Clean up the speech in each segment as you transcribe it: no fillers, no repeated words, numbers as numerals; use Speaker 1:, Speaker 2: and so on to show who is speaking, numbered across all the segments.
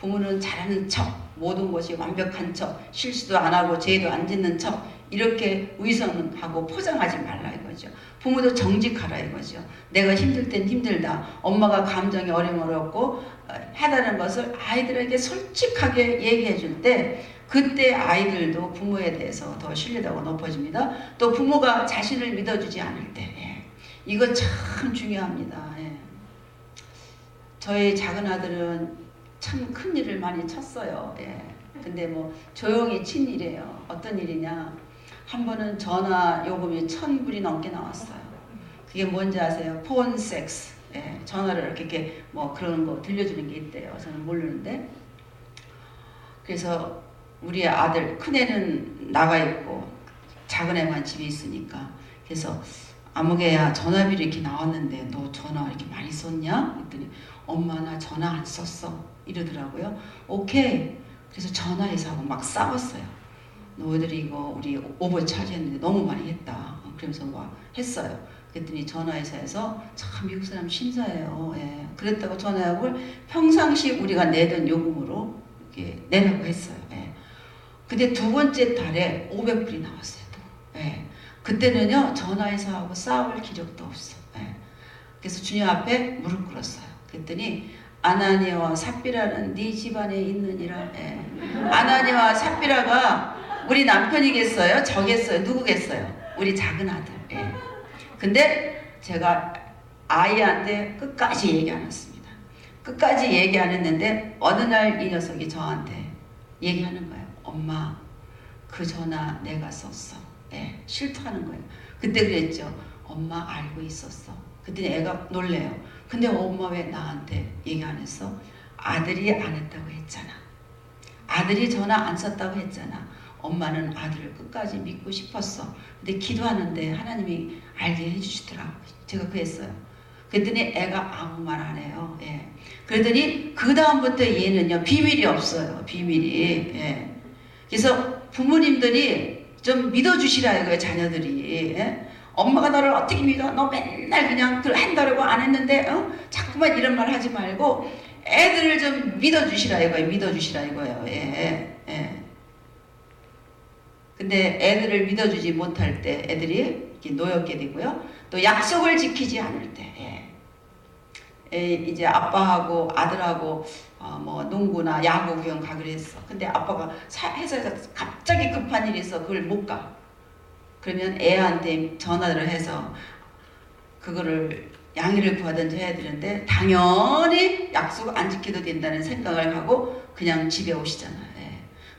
Speaker 1: 부모는 잘하는 척, 모든 것이 완벽한 척, 실수도 안 하고 죄도 안 짓는 척, 이렇게 위선하고 포장하지 말라 이거죠. 부모도 정직하라 이거죠. 내가 힘들 땐 힘들다. 엄마가 감정이 어려웠고 하다는 것을 아이들에게 솔직하게 얘기해 줄 때, 그때 아이들도 부모에 대해서 더 신뢰도가 높아집니다. 또 부모가 자신을 믿어주지 않을 때, 이거 참 중요합니다. 저희 작은 아들은 참 큰 일을 많이 쳤어요. 근데 뭐 조용히 친 일이에요. 어떤 일이냐? 한 번은 전화 요금이 1,000불이 넘게 나왔어요. 그게 뭔지 아세요? 폰 섹스. 전화를 이렇게 뭐 그런 거 들려주는 게 있대요. 저는 모르는데. 그래서 우리 아들 큰애는 나가 있고 작은 애만 집에 있으니까, 그래서 아무개야 전화비를 이렇게 나왔는데 너 전화 이렇게 많이 썼냐? 그랬더니 엄마 나 전화 안 썼어 이러더라고요. 오케이. 그래서 전화해서 하고 막 싸웠어요. 너희들이 이거 우리 오버차지 했는데 너무 많이 했다. 그러면서 막 했어요. 그랬더니 전화회사에서 참 미국 사람 신사예요. 그랬다고 전화약을 평상시 우리가 내던 요금으로 이렇게 내라고 했어요. 근데 두 번째 달에 500불이 나왔어요. 그때는요 전화회사하고 싸울 기력도 없어. 그래서 주님 앞에 무릎 꿇었어요. 그랬더니 아나니아와 삽비라는 네 집안에 있느니라. 아나니아와 삽비라가 우리 남편이겠어요? 저겠어요? 누구겠어요? 우리 작은 아들. 근데 제가 아이한테 끝까지 얘기 안 했습니다. 끝까지 얘기 안 했는데 어느 날 이 녀석이 저한테 얘기하는 거예요. 엄마 그 전화 내가 썼어. 실토하는 거예요. 그때 그랬죠. 엄마 알고 있었어. 그랬더니 애가 놀래요. 근데 엄마 왜 나한테 얘기 안 했어? 아들이 안 했다고 했잖아. 아들이 전화 안 썼다고 했잖아. 엄마는 아들을 끝까지 믿고 싶었어. 근데 기도하는데 하나님이 알게 해주시더라. 제가 그랬어요. 그랬더니 애가 아무 말 안 해요. 그랬더니 그 다음부터 얘는요 비밀이 없어요. 비밀이. 그래서 부모님들이 좀 믿어주시라 이거예요. 자녀들이. 엄마가 너를 어떻게 믿어? 너 맨날 그냥 한다고 안 했는데 자꾸만 이런 말 하지 말고 애들을 좀 믿어주시라 이거예요. 믿어주시라 이거예요. 근데 애들을 믿어주지 못할 때 애들이 이렇게 노엽게 되고요. 또 약속을 지키지 않을 때, 이제 아빠하고 아들하고 뭐 농구나 야구 구경 가기로 했어. 근데 아빠가 회사에서 갑자기 급한 일이 있어. 그걸 못 가. 그러면 애한테 전화를 해서 그거를 양해를 구하든지 해야 되는데 당연히 약속 안 지켜도 된다는 생각을 하고 그냥 집에 오시잖아요.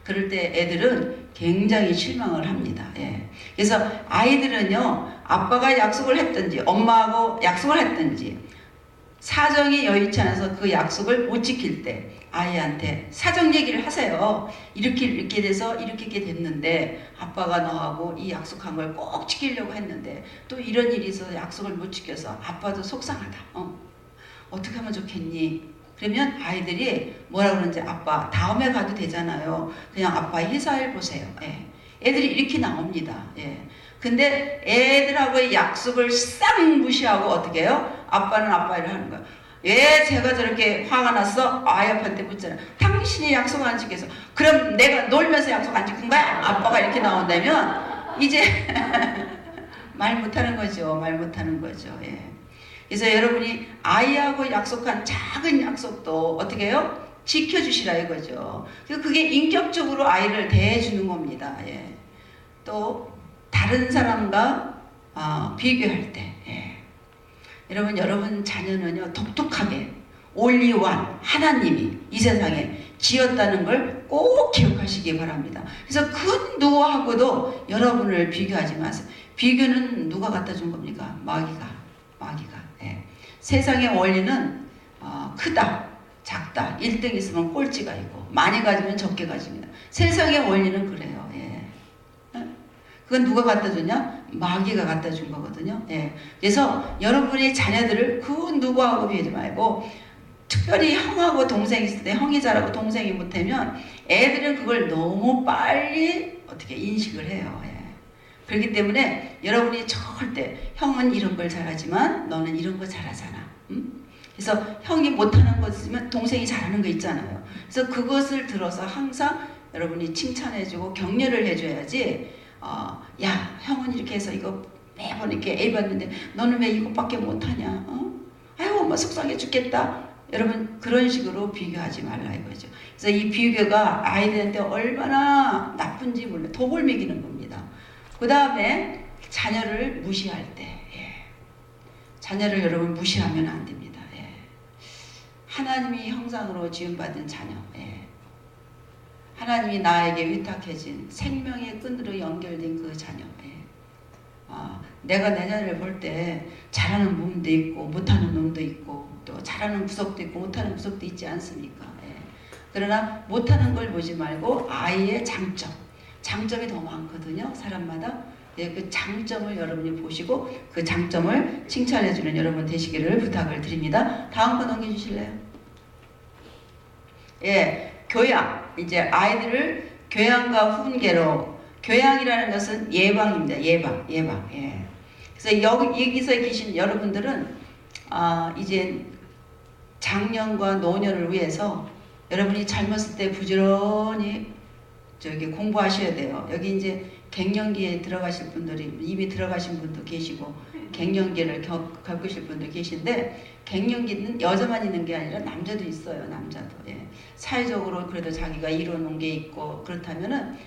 Speaker 1: 그럴 때 애들은 굉장히 실망을 합니다. 그래서 아이들은요 아빠가 약속을 했든지 엄마하고 약속을 했든지 사정이 여의치 않아서 그 약속을 못 지킬 때 아이한테 사정 얘기를 하세요. 이렇게 돼서 이렇게 됐는데 아빠가 너하고 이 약속한 걸 꼭 지키려고 했는데 또 이런 일이 있어서 약속을 못 지켜서 아빠도 속상하다. 어떻게 하면 좋겠니? 그러면 아이들이 뭐라 그러는지 아빠 다음에 가도 되잖아요. 그냥 아빠 회사일 보세요. 애들이 이렇게 나옵니다. 근데 애들하고의 약속을 싹 무시하고 어떻게 해요? 아빠는 아빠 일을 하는 거야. 왜 제가 저렇게 화가 났어? 아이한테 묻잖아. 당신이 약속 안 지켜서. 그럼 내가 놀면서 약속 안 지킨 거야? 아빠가 이렇게 나온다면 이제 말 못하는 거죠. 말 못하는 거죠. 그래서 여러분이 아이하고 약속한 작은 약속도 어떻게 해요? 지켜주시라 이거죠. 그게 인격적으로 아이를 대해주는 겁니다. 또 다른 사람과 비교할 때 여러분 자녀는요 독특하게 올리원 하나님이 이 세상에 지었다는 걸 꼭 기억하시기 바랍니다. 그래서 그 누구하고도 여러분을 비교하지 마세요. 비교는 누가 갖다 준 겁니까? 마귀가. 세상의 원리는 크다 작다 1등 있으면 꼴찌가 있고 많이 가지면 적게 가집니다. 세상의 원리는 그래요. 그건 누가 갖다 줬냐? 마귀가 갖다 준 거거든요. 그래서 여러분의 자녀들을 그 누구하고 비교하지 말고 특별히 형하고 동생이 있을 때 형이 잘하고 동생이 못하면 애들은 그걸 너무 빨리 어떻게 인식을 해요. 그렇기 때문에 여러분이 절대 형은 이런 걸 잘하지만 너는 이런 거 잘하잖아. 그래서 형이 못하는 것 있으면 동생이 잘하는 거 있잖아요. 그래서 그것을 들어서 항상 여러분이 칭찬해주고 격려를 해줘야지. 야, 형은 이렇게 해서 이거 매번 이렇게 A 받는데 너는 왜 이것밖에 못하냐? 아이고 엄마 속상해 죽겠다. 여러분 그런 식으로 비교하지 말라 이거죠. 그래서 이 비교가 아이들한테 얼마나 나쁜지 몰라. 독을 먹이는 겁니다. 그 다음에 자녀를 무시할 때, 자녀를 여러분 무시하면 안 됩니다. 하나님이 형상으로 지음받은 자녀, 하나님이 나에게 위탁해진 생명의 끈으로 연결된 그 자녀. 내가 내 자녀를 볼 때 잘하는 놈도 있고 못하는 놈도 있고 또 잘하는 구석도 있고 못하는 구석도 있지 않습니까? 그러나 못하는 걸 보지 말고 아이의 장점이 더 많거든요. 사람마다. 그 장점을 여러분이 보시고 그 장점을 칭찬해주는 여러분 되시기를 부탁을 드립니다. 다음 거 넘겨주실래요? 교양. 이제 아이들을 교양과 훈계로. 교양이라는 것은 예방입니다. 예방. 그래서 여기서 계신 여러분들은 이제 장년과 노년을 위해서 여러분이 젊었을 때 부지런히 공부하셔야 돼요. 여기 이제 갱년기에 들어가실 분들이 이미 들어가신 분도 계시고 갱년기를 겪으실 분도 계신데 갱년기는 여자만 있는 게 아니라 남자도 있어요. 남자도. 사회적으로 그래도 자기가 이뤄놓은 게 있고 그렇다면은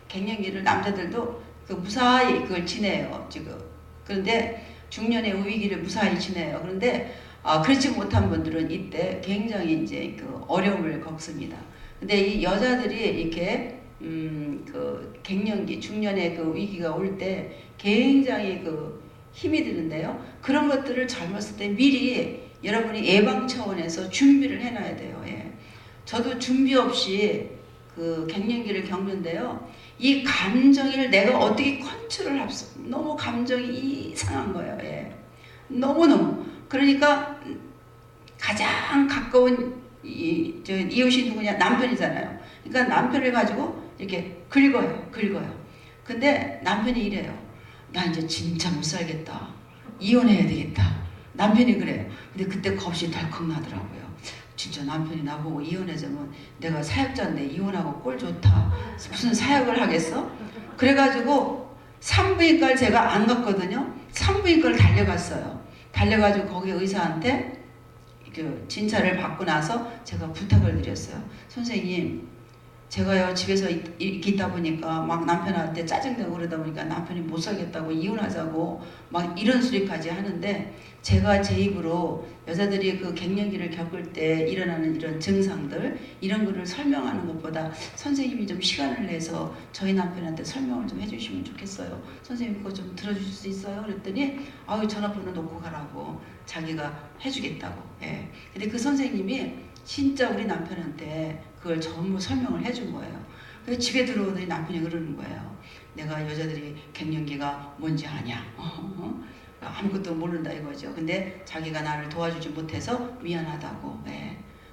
Speaker 1: 갱년기를 남자들도 무사히 그걸 지내요. 지금. 그런데 중년의 위기를 무사히 지내요. 그런데 그렇지 못한 분들은 이때 굉장히 이제 어려움을 겪습니다. 근데 이 여자들이 이렇게 갱년기, 중년의 위기가 올 때 굉장히 힘이 드는데요. 그런 것들을 젊었을 때 미리 여러분이 예방 차원에서 준비를 해놔야 돼요. 저도 준비 없이 갱년기를 겪는데요. 이 감정을 내가 어떻게 컨트롤 할 수, 너무 감정이 이상한 거예요. 너무너무. 그러니까 가장 가까운 이웃이 누구냐? 남편이잖아요. 그러니까 남편을 가지고 이렇게 긁어요. 근데 남편이 이래요. 나 이제 진짜 못 살겠다. 이혼해야 되겠다. 남편이 그래요. 근데 그때 겁이 덜컥 나더라고요. 진짜 남편이 나보고 이혼하자면 내가 사역자인데 이혼하고 꼴 좋다. 무슨 사역을 하겠어? 그래가지고 산부인과를 제가 안 갔거든요. 산부인과를 달려갔어요. 달려가지고 거기 의사한테 진찰을 받고 나서 제가 부탁을 드렸어요. 선생님, 제가요 집에서 이렇게 있다 보니까 막 남편한테 짜증내고 그러다 보니까 남편이 못 살겠다고 이혼하자고 막 이런 소리까지 하는데 제가 제 입으로 여자들이 갱년기를 겪을 때 일어나는 이런 증상들 이런 거를 설명하는 것보다 선생님이 좀 시간을 내서 저희 남편한테 설명을 좀 해주시면 좋겠어요. 선생님 그거 좀 들어주실 수 있어요? 그랬더니 전화번호 놓고 가라고 자기가 해주겠다고. 근데 그 선생님이 진짜 우리 남편한테 그걸 전부 설명을 해준 거예요. 그래서 집에 들어오더니 남편이 그러는 거예요. 내가 여자들이 갱년기가 뭔지 아냐? 아무것도 모른다 이거죠. 근데 자기가 나를 도와주지 못해서 미안하다고.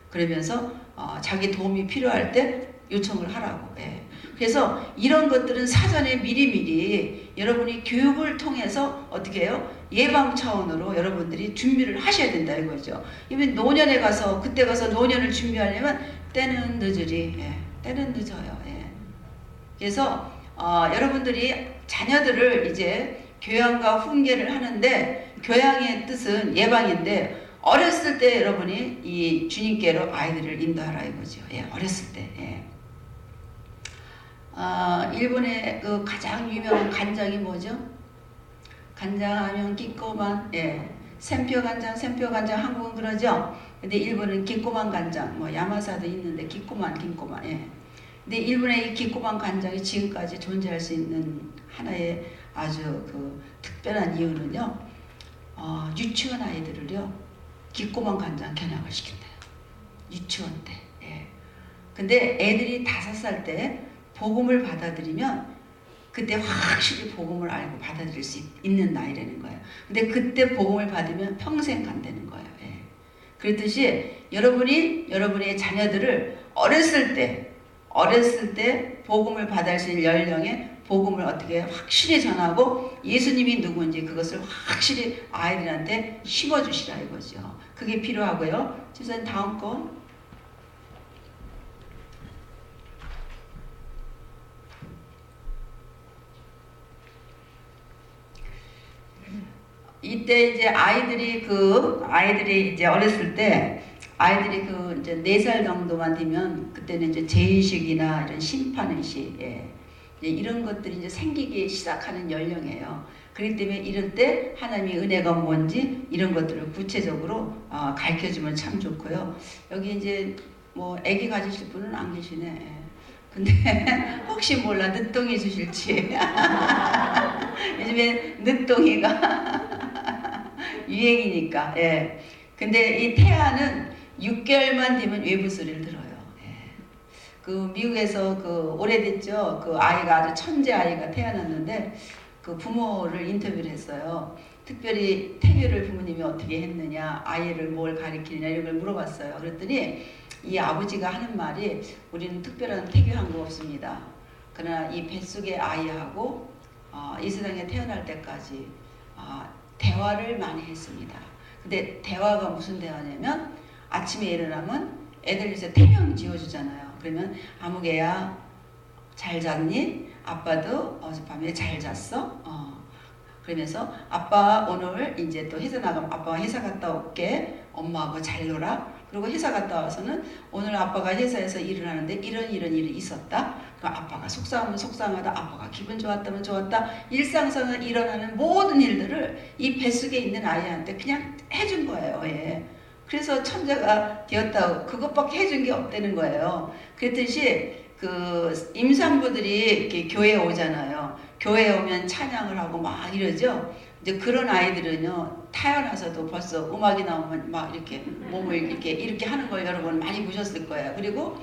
Speaker 1: 그러면서 자기 도움이 필요할 때 요청을 하라고. 그래서 이런 것들은 사전에 미리미리 여러분이 교육을 통해서 어떻게 해요? 예방 차원으로 여러분들이 준비를 하셔야 된다 이거죠. 이면 노년에 가서 그때 가서 노년을 준비하려면 때는 늦으리. 때는 늦어요. 그래서 여러분들이 자녀들을 이제 교양과 훈계를 하는데 교양의 뜻은 예방인데 어렸을 때 여러분이 이 주님께로 아이들을 인도하라 이거죠. 어렸을 때. 일본의 가장 유명한 간장이 뭐죠? 간장하면 기꼬만, 샘표 간장 한국은 그러죠. 근데 일본은 기꼬만 간장, 야마사도 있는데 기꼬만. 근데 일본의 이 기꼬만 간장이 지금까지 존재할 수 있는 하나의 아주 특별한 이유는요. 유치원 아이들을요. 기꼬만 간장 견학을 시킨대요. 유치원 때. 근데 애들이 5살 때 복음을 받아들이면 그때 확실히 복음을 알고 받아들일 수 있는 나이라는 거예요. 근데 그때 복음을 받으면 평생 간다는 거예요. 그렇듯이 여러분의 자녀들을 어렸을 때 복음을 받을 수 있는 연령에 복음을 어떻게 확실히 전하고 예수님이 누구인지 그것을 확실히 아이들한테 심어주시라 이거죠. 그게 필요하고요. 지선 다음 거. 이때 이제 아이들이 이제 어렸을 때 아이들이 이제 4살 정도만 되면 그때는 이제 죄의식이나 이런 심판의식, 예. 이런 것들이 이제 생기기 시작하는 연령이에요. 그렇기 때문에 이럴 때 하나님의 은혜가 뭔지 이런 것들을 구체적으로 가르쳐주면 참 좋고요. 여기 이제 뭐 아기 가지실 분은 안 계시네. 예. 근데 혹시 몰라 늦둥이 주실지. 요즘에 늦둥이가 유행이니까. 예. 근데 이 태아는 6개월만 되면 외부 소리를 들어요. 예. 그 미국에서 오래됐죠. 그 아이가 아주 천재 아이가 태어났는데 그 부모를 인터뷰를 했어요. 특별히 태교를 부모님이 어떻게 했느냐, 아이를 뭘 가르치느냐 이런 걸 물어봤어요. 그랬더니 이 아버지가 하는 말이 우리는 특별한 태교한 거 없습니다. 그러나 이 뱃속의 아이하고 이 세상에 태어날 때까지 대화를 많이 했습니다. 근데 대화가 무슨 대화냐면 아침에 일어나면 애들 이제 태명 지어주잖아요. 그러면 아무개야 잘 잤니? 아빠도 어젯밤에 잘 잤어? 그러면서 아빠 오늘 이제 또 회사 나가면 아빠가 회사 갔다 올게. 엄마하고 잘 놀아. 그리고 회사 갔다 와서는 오늘 아빠가 회사에서 일을 하는데 이런 일이 있었다. 그럼 아빠가 속상하면 속상하다. 아빠가 기분 좋았다면 좋았다. 일상생활에 일어나는 모든 일들을 이 뱃속에 있는 아이한테 그냥 해준 거예요. 예. 그래서 천재가 되었다고 그것밖에 해준 게 없다는 거예요. 그랬듯이 임산부들이 이렇게 교회에 오잖아요. 교회에 오면 찬양을 하고 막 이러죠. 이제 그런 아이들은요, 태어나서도 벌써 음악이 나오면 막 이렇게 몸을 이렇게 하는 걸 여러분 많이 보셨을 거예요. 그리고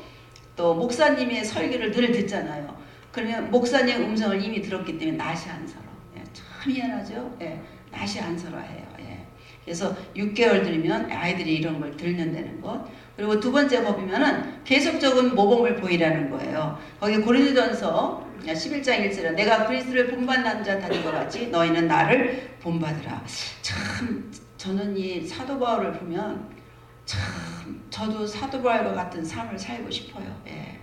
Speaker 1: 또 목사님의 설교를 늘 듣잖아요. 그러면 목사님의 음성을 이미 들었기 때문에 낯이 안 설어. 예, 참 희한하죠? 예, 낯이 안 설어해요. 예. 그래서 6개월 들면 아이들이 이런 걸 듣는다는 것. 그리고 두 번째 법이면은 계속적인 모범을 보이라는 거예요. 거기 고린도전서 11장 1절에 내가 그리스도를 본받는 자 다닌 것 같이 너희는 나를 본받으라. 참 저는 이 사도 바울을 보면 참 저도 사도 바울과 같은 삶을 살고 싶어요. 예.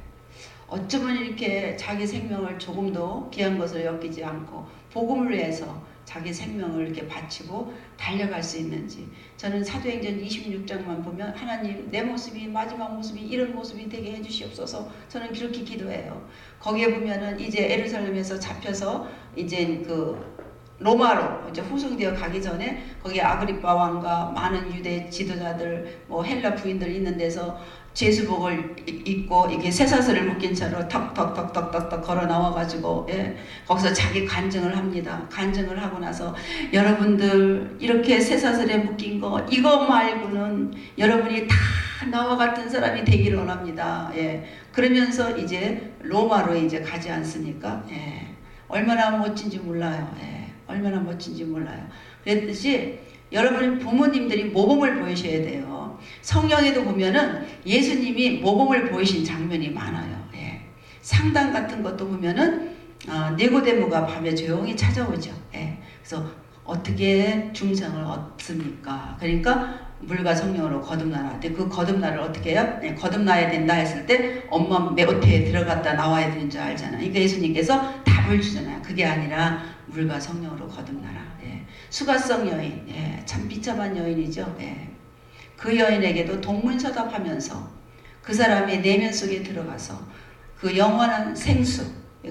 Speaker 1: 어쩌면 이렇게 자기 생명을 조금도 귀한 것을 여기지 않고 복음을 위해서 자기 생명을 이렇게 바치고 달려갈 수 있는지. 저는 사도행전 26장만 보면 하나님 내 모습이 마지막 모습이 이런 모습이 되게 해주시옵소서. 저는 그렇게 기도해요. 거기에 보면은 이제 예루살렘에서 잡혀서 이제 로마로 이제 후송되어 가기 전에 거기 아그리파 왕과 많은 유대 지도자들 뭐 헬라 부인들 있는 데서 제수복을 입고 이렇게 쇠사슬을 묶인 채로 턱턱턱턱턱 걸어 나와가지고 예, 거기서 자기 간증을 합니다. 간증을 하고 나서 여러분들 이렇게 쇠사슬에 묶인 거 이거 말고는 여러분이 다 나와 같은 사람이 되기를 원합니다. 예, 그러면서 이제 로마로 이제 가지 않습니까? 예, 얼마나 멋진지 몰라요. 예, 얼마나 멋진지 몰라요. 그랬듯이 여러분 부모님들이 모범을 보이셔야 돼요. 성경에도 보면은 예수님이 모범을 보이신 장면이 많아요. 예. 상담 같은 것도 보면은 니고데모가 밤에 조용히 찾아오죠. 예. 그래서 어떻게 중생을 얻습니까? 그러니까 물과 성령으로 거듭나라. 근데 그 거듭나를 어떻게 해요? 네, 거듭나야 된다 했을 때 엄마 매오태에 들어갔다 나와야 되는 줄 알잖아요. 그러니까 예수님께서 답을 주잖아요. 그게 아니라 물과 성령으로 거듭나라. 예. 수가성 여인, 예. 참 비참한 여인이죠. 예. 그 여인에게도 동문서답하면서 그 사람의 내면 속에 들어가서 그 영원한 생수,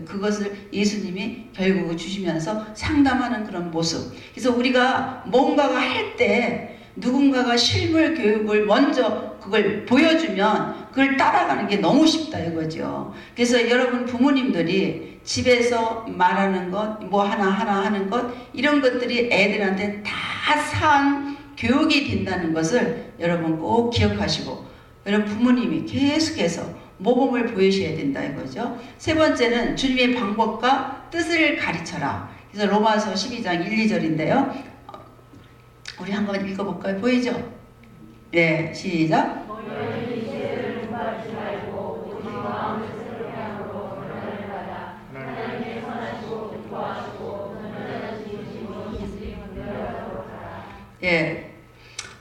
Speaker 1: 그것을 예수님이 결국 주시면서 상담하는 그런 모습. 그래서 우리가 뭔가가 할 때 누군가가 실물 교육을 먼저 그걸 보여주면 그걸 따라가는 게 너무 쉽다 이거죠. 그래서 여러분 부모님들이 집에서 말하는 것, 뭐 하나 하는 것, 이런 것들이 애들한테 다 산 교육이 된다는 것을 여러분 꼭 기억하시고, 여러분 부모님이 계속해서 모범을 보이셔야 된다 이거죠. 세 번째는 주님의 방법과 뜻을 가르쳐라. 그래서 로마서 12장 1, 2절인데요. 우리 한번 읽어볼까요? 보이죠? 네, 시작. 예.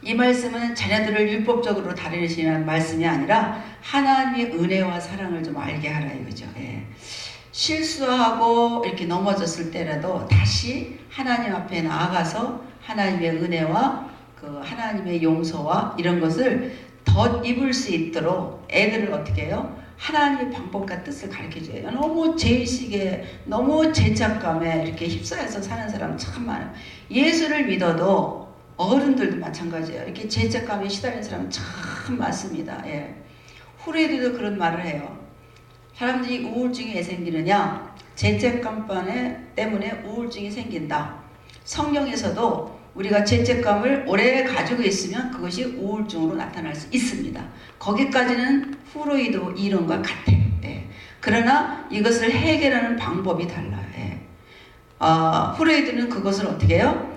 Speaker 1: 이 말씀은 자녀들을 율법적으로 다루시는 말씀이 아니라 하나님의 은혜와 사랑을 좀 알게 하라 이거죠. 예. 실수하고 이렇게 넘어졌을 때라도 다시 하나님 앞에 나아가서 하나님의 은혜와 그 하나님의 용서와 이런 것을 덧 입을 수 있도록 애들을 어떻게 해요? 하나님의 방법과 뜻을 가르쳐줘요. 너무 죄의식에 너무 죄책감에 이렇게 휩싸여서 사는 사람 참 많아요. 예수를 믿어도 어른들도 마찬가지예요. 이렇게 죄책감에 시달리는 사람 참 많습니다. 예. 후레이드도 그런 말을 해요. 사람들이 우울증이 왜 생기느냐? 죄책감 때문에 우울증이 생긴다. 성경에서도 우리가 죄책감을 오래 가지고 있으면 그것이 우울증으로 나타날 수 있습니다. 거기까지는 후로이드 이론과 같아. 예. 그러나 이것을 해결하는 방법이 달라요. 예. 후로이드는 그것을 어떻게 해요?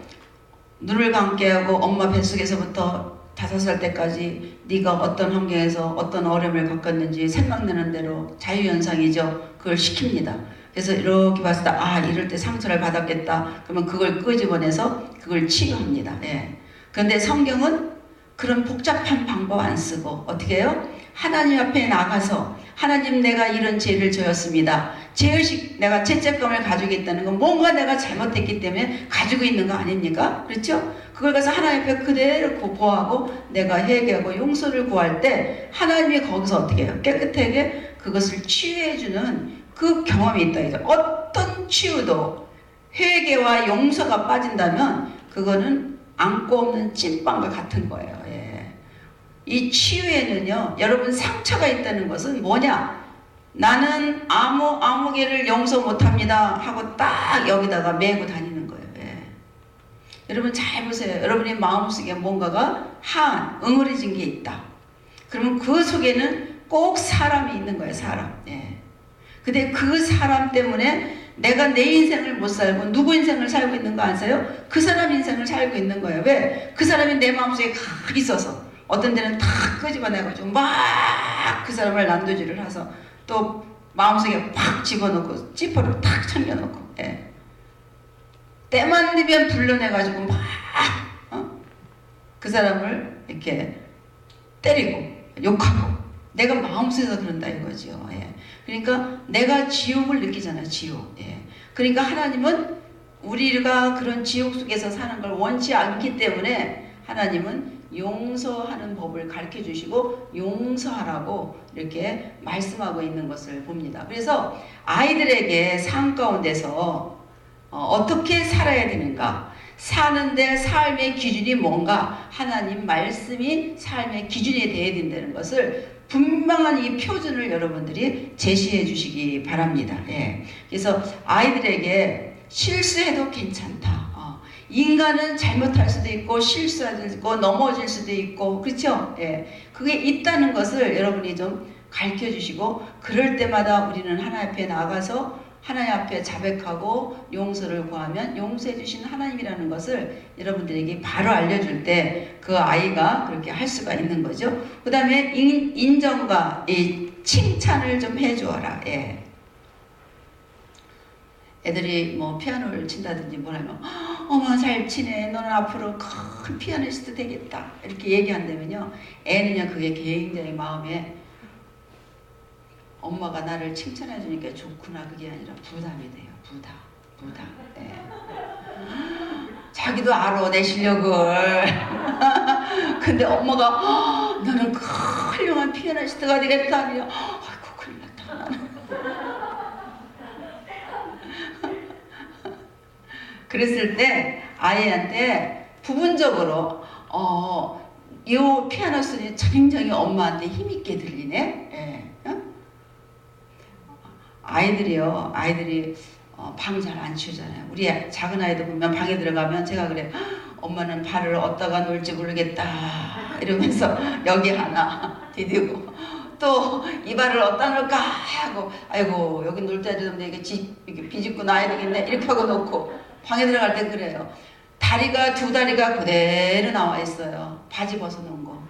Speaker 1: 눈을 감게 하고 엄마 뱃속에서부터 5살 때까지 네가 어떤 환경에서 어떤 어려움을 겪었는지 생각나는 대로 자유현상이죠. 그걸 시킵니다. 그래서 이렇게 봤을 때 이럴 때 상처를 받았겠다. 그러면 그걸 끄집어내서 그걸 치유합니다. 예. 그런데 성경은 그런 복잡한 방법 안 쓰고 어떻게 해요? 하나님 앞에 나가서 하나님 내가 이런 죄를 저었습니다. 죄의식 내가 죄책감을 가지고 있다는 건 뭔가 내가 잘못했기 때문에 가지고 있는 거 아닙니까? 그렇죠? 그걸 가서 하나님 앞에 그대로 고하고 내가 회개하고 용서를 구할 때 하나님이 거기서 어떻게 해요? 깨끗하게 그것을 치유해주는 그 경험이 있다. 이제 어떤 치유도 회개와 용서가 빠진다면 그거는 안고 없는 찐빵과 같은 거예요. 예. 이 치유에는요, 여러분 상처가 있다는 것은 뭐냐? 나는 아무 개를 용서 못합니다 하고 딱 여기다가 메고 다니는 거예요. 예. 여러분 잘 보세요. 여러분의 마음속에 뭔가가 응어리진 게 있다. 그러면 그 속에는 꼭 사람이 있는 거예요. 사람. 예. 근데 그 사람 때문에 내가 내 인생을 못 살고 누구 인생을 살고 있는 거 아세요? 그 사람 인생을 살고 있는 거예요. 왜? 그 사람이 내 마음속에 각 있어서 어떤 데는 탁 끄집어내가지고 막 그 사람을 난도질을 해서 또 마음속에 팍 집어넣고 찌퍼를 탁 챙겨놓고 예. 때만 되면 불러내가지고 막 그 사람을 이렇게 때리고 욕하고 내가 마음속에서 그런다 이거죠. 예. 그러니까 내가 지옥을 느끼잖아요. 지옥. 예. 그러니까 하나님은 우리가 그런 지옥 속에서 사는 걸 원치 않기 때문에 하나님은 용서하는 법을 가르쳐 주시고 용서하라고 이렇게 말씀하고 있는 것을 봅니다. 그래서 아이들에게 삶 가운데서 어떻게 살아야 되는가? 사는데 삶의 기준이 뭔가? 하나님 말씀이 삶의 기준이 되어야 된다는 것을 분명한 이 표준을 여러분들이 제시해 주시기 바랍니다. 예. 그래서 아이들에게 실수해도 괜찮다. 인간은 잘못할 수도 있고 실수할 수도 있고 넘어질 수도 있고 그렇죠? 예. 그게 있다는 것을 여러분이 좀 가르쳐 주시고 그럴 때마다 우리는 하나님 앞에 나가서 하나님 앞에 자백하고 용서를 구하면 용서해 주신 하나님이라는 것을 여러분들에게 바로 알려줄 때 그 아이가 그렇게 할 수가 있는 거죠. 그 다음에 인정과 이 칭찬을 좀 해주어라. 예. 애들이 뭐 피아노를 친다든지 뭐라면 어머 잘 치네 너는 앞으로 큰 피아니스트 되겠다 이렇게 얘기한다면요 애는요 그게 굉장히 마음에 엄마가 나를 칭찬해 주니까 좋구나 그게 아니라 부담이 돼요. 부담. 예. 자기도 알아 내 실력을 근데 엄마가 너는 훌륭한 피아니스트가 되겠다 아니야 아이고 큰일 났다 나는 그랬을 때 아이한테 부분적으로 이 피아노 소리 굉장히 엄마한테 힘있게 들리네. 예. 어? 아이들이 방 잘 안 치우잖아요. 우리 작은 아이들 보면 방에 들어가면 제가 그래 엄마는 발을 어디다가 놓을지 모르겠다 이러면서 여기 하나 디디고 또 이 발을 어디다 놓을까 하고 아이고 여기 놓을 때 되는데 이게 비집고 놔야 되겠네 이렇게 하고 놓고 방에 들어갈 때 그래요. 두 다리가 그대로 나와 있어요. 바지 벗어놓은 거.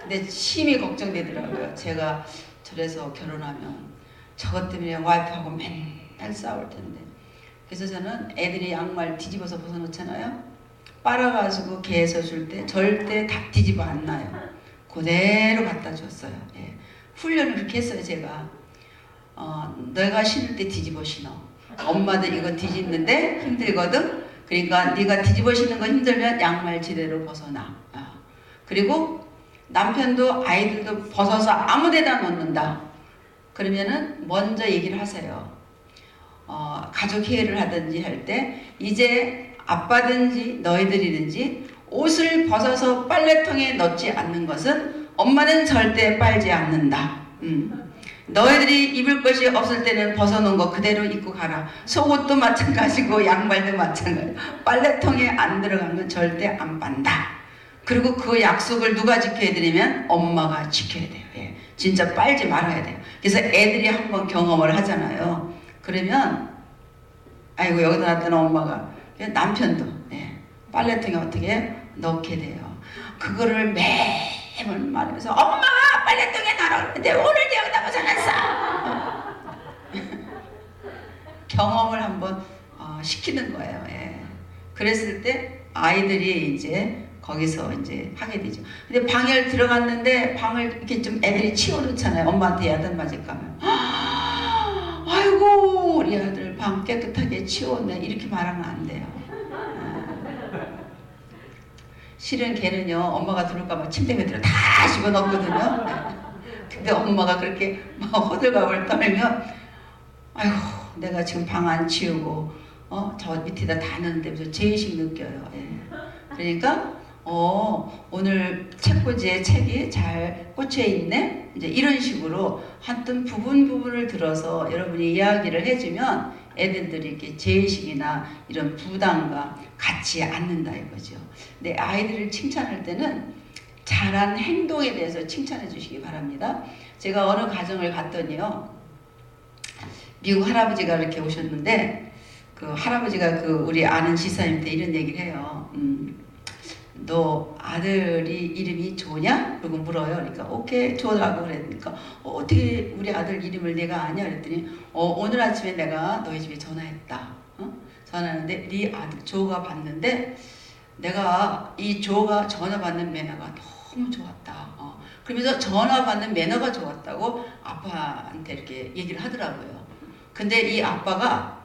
Speaker 1: 근데 심히 걱정되더라고요. 제가 저래서 결혼하면 저것 때문에 와이프하고 맨날 싸울 텐데. 그래서 저는 애들이 양말 뒤집어서 벗어놓잖아요. 빨아가지고 개에서 줄 때 절대 다 뒤집어 안 놔요. 그대로 갖다 줬어요. 예. 훈련을 그렇게 했어요, 제가. 내가 신을 때 뒤집어 신어. 엄마들 이거 뒤집는데 힘들거든. 그러니까 네가 뒤집어 신는 거 힘들면 양말 지대로 벗어나. 그리고 남편도 아이들도 벗어서 아무 데다 놓는다. 그러면은 먼저 얘기를 하세요. 가족 회의를 하든지 할 때 이제 아빠든지 너희들이든지 옷을 벗어서 빨래통에 넣지 않는 것은 엄마는 절대 빨지 않는다. 너희들이 입을 것이 없을 때는 벗어놓은 거 그대로 입고 가라. 속옷도 마찬가지고 양말도 마찬가지고 빨래통에 안 들어간 건 절대 안 빤다. 그리고 그 약속을 누가 지켜야 되냐면 엄마가 지켜야 돼요. 예. 진짜 빨지 말아야 돼요. 그래서 애들이 한번 경험을 하잖아요. 그러면 아이고 여기다 놨더니 엄마가 남편도 빨래통에 어떻게 넣게 돼요. 그거를 매번 말하면서 엄마 빨래통에 넣으라고 했는데 오늘 여기다 벗어놨어. 경험을 한번 시키는 거예요. 예. 그랬을 때 아이들이 이제 거기서 이제 하게 되죠. 근데 방에 들어갔는데 방을 이렇게 좀 애들이 치워놓잖아요. 엄마한테 야단 맞을까면. 아이고 우리 아들 방 깨끗하게 치웠네 이렇게 말하면 안 돼요. 실은 걔는요 엄마가 들어올까봐 침대 밑으로 다 집어넣거든요. 근데 엄마가 그렇게 막 호들갑을 떨면 아이고 내가 지금 방 안 치우고 저 밑에다 다 넣는데 죄의식 느껴요. 예. 그러니까 오늘 책꽂이에 책이 잘 꽂혀 있네. 이제 이런 식으로 하여튼 부분을 들어서 여러분이 이야기를 해주면 애들들이 이렇게 죄의식이나 이런 부담과 같지 않는다 이거죠. 근데 아이들을 칭찬할 때는 잘한 행동에 대해서 칭찬해 주시기 바랍니다. 제가 어느 가정을 갔더니요. 미국 할아버지가 이렇게 오셨는데 그 할아버지가 그 우리 아는 지사님한테 이런 얘기를 해요. 너 아들이 이름이 조냐? 그러고 물어요. 그러니까 오케이 조라고 그러니까 어떻게 우리 아들 이름을 내가 아냐? 그랬더니 오늘 아침에 내가 너희 집에 전화했다. 전화하는데 네 아들 조가 봤는데 내가 이 조가 전화 받는 매너가 너무 좋았다. 그러면서 전화 받는 매너가 좋았다고 아빠한테 이렇게 얘기를 하더라고요. 근데 이 아빠가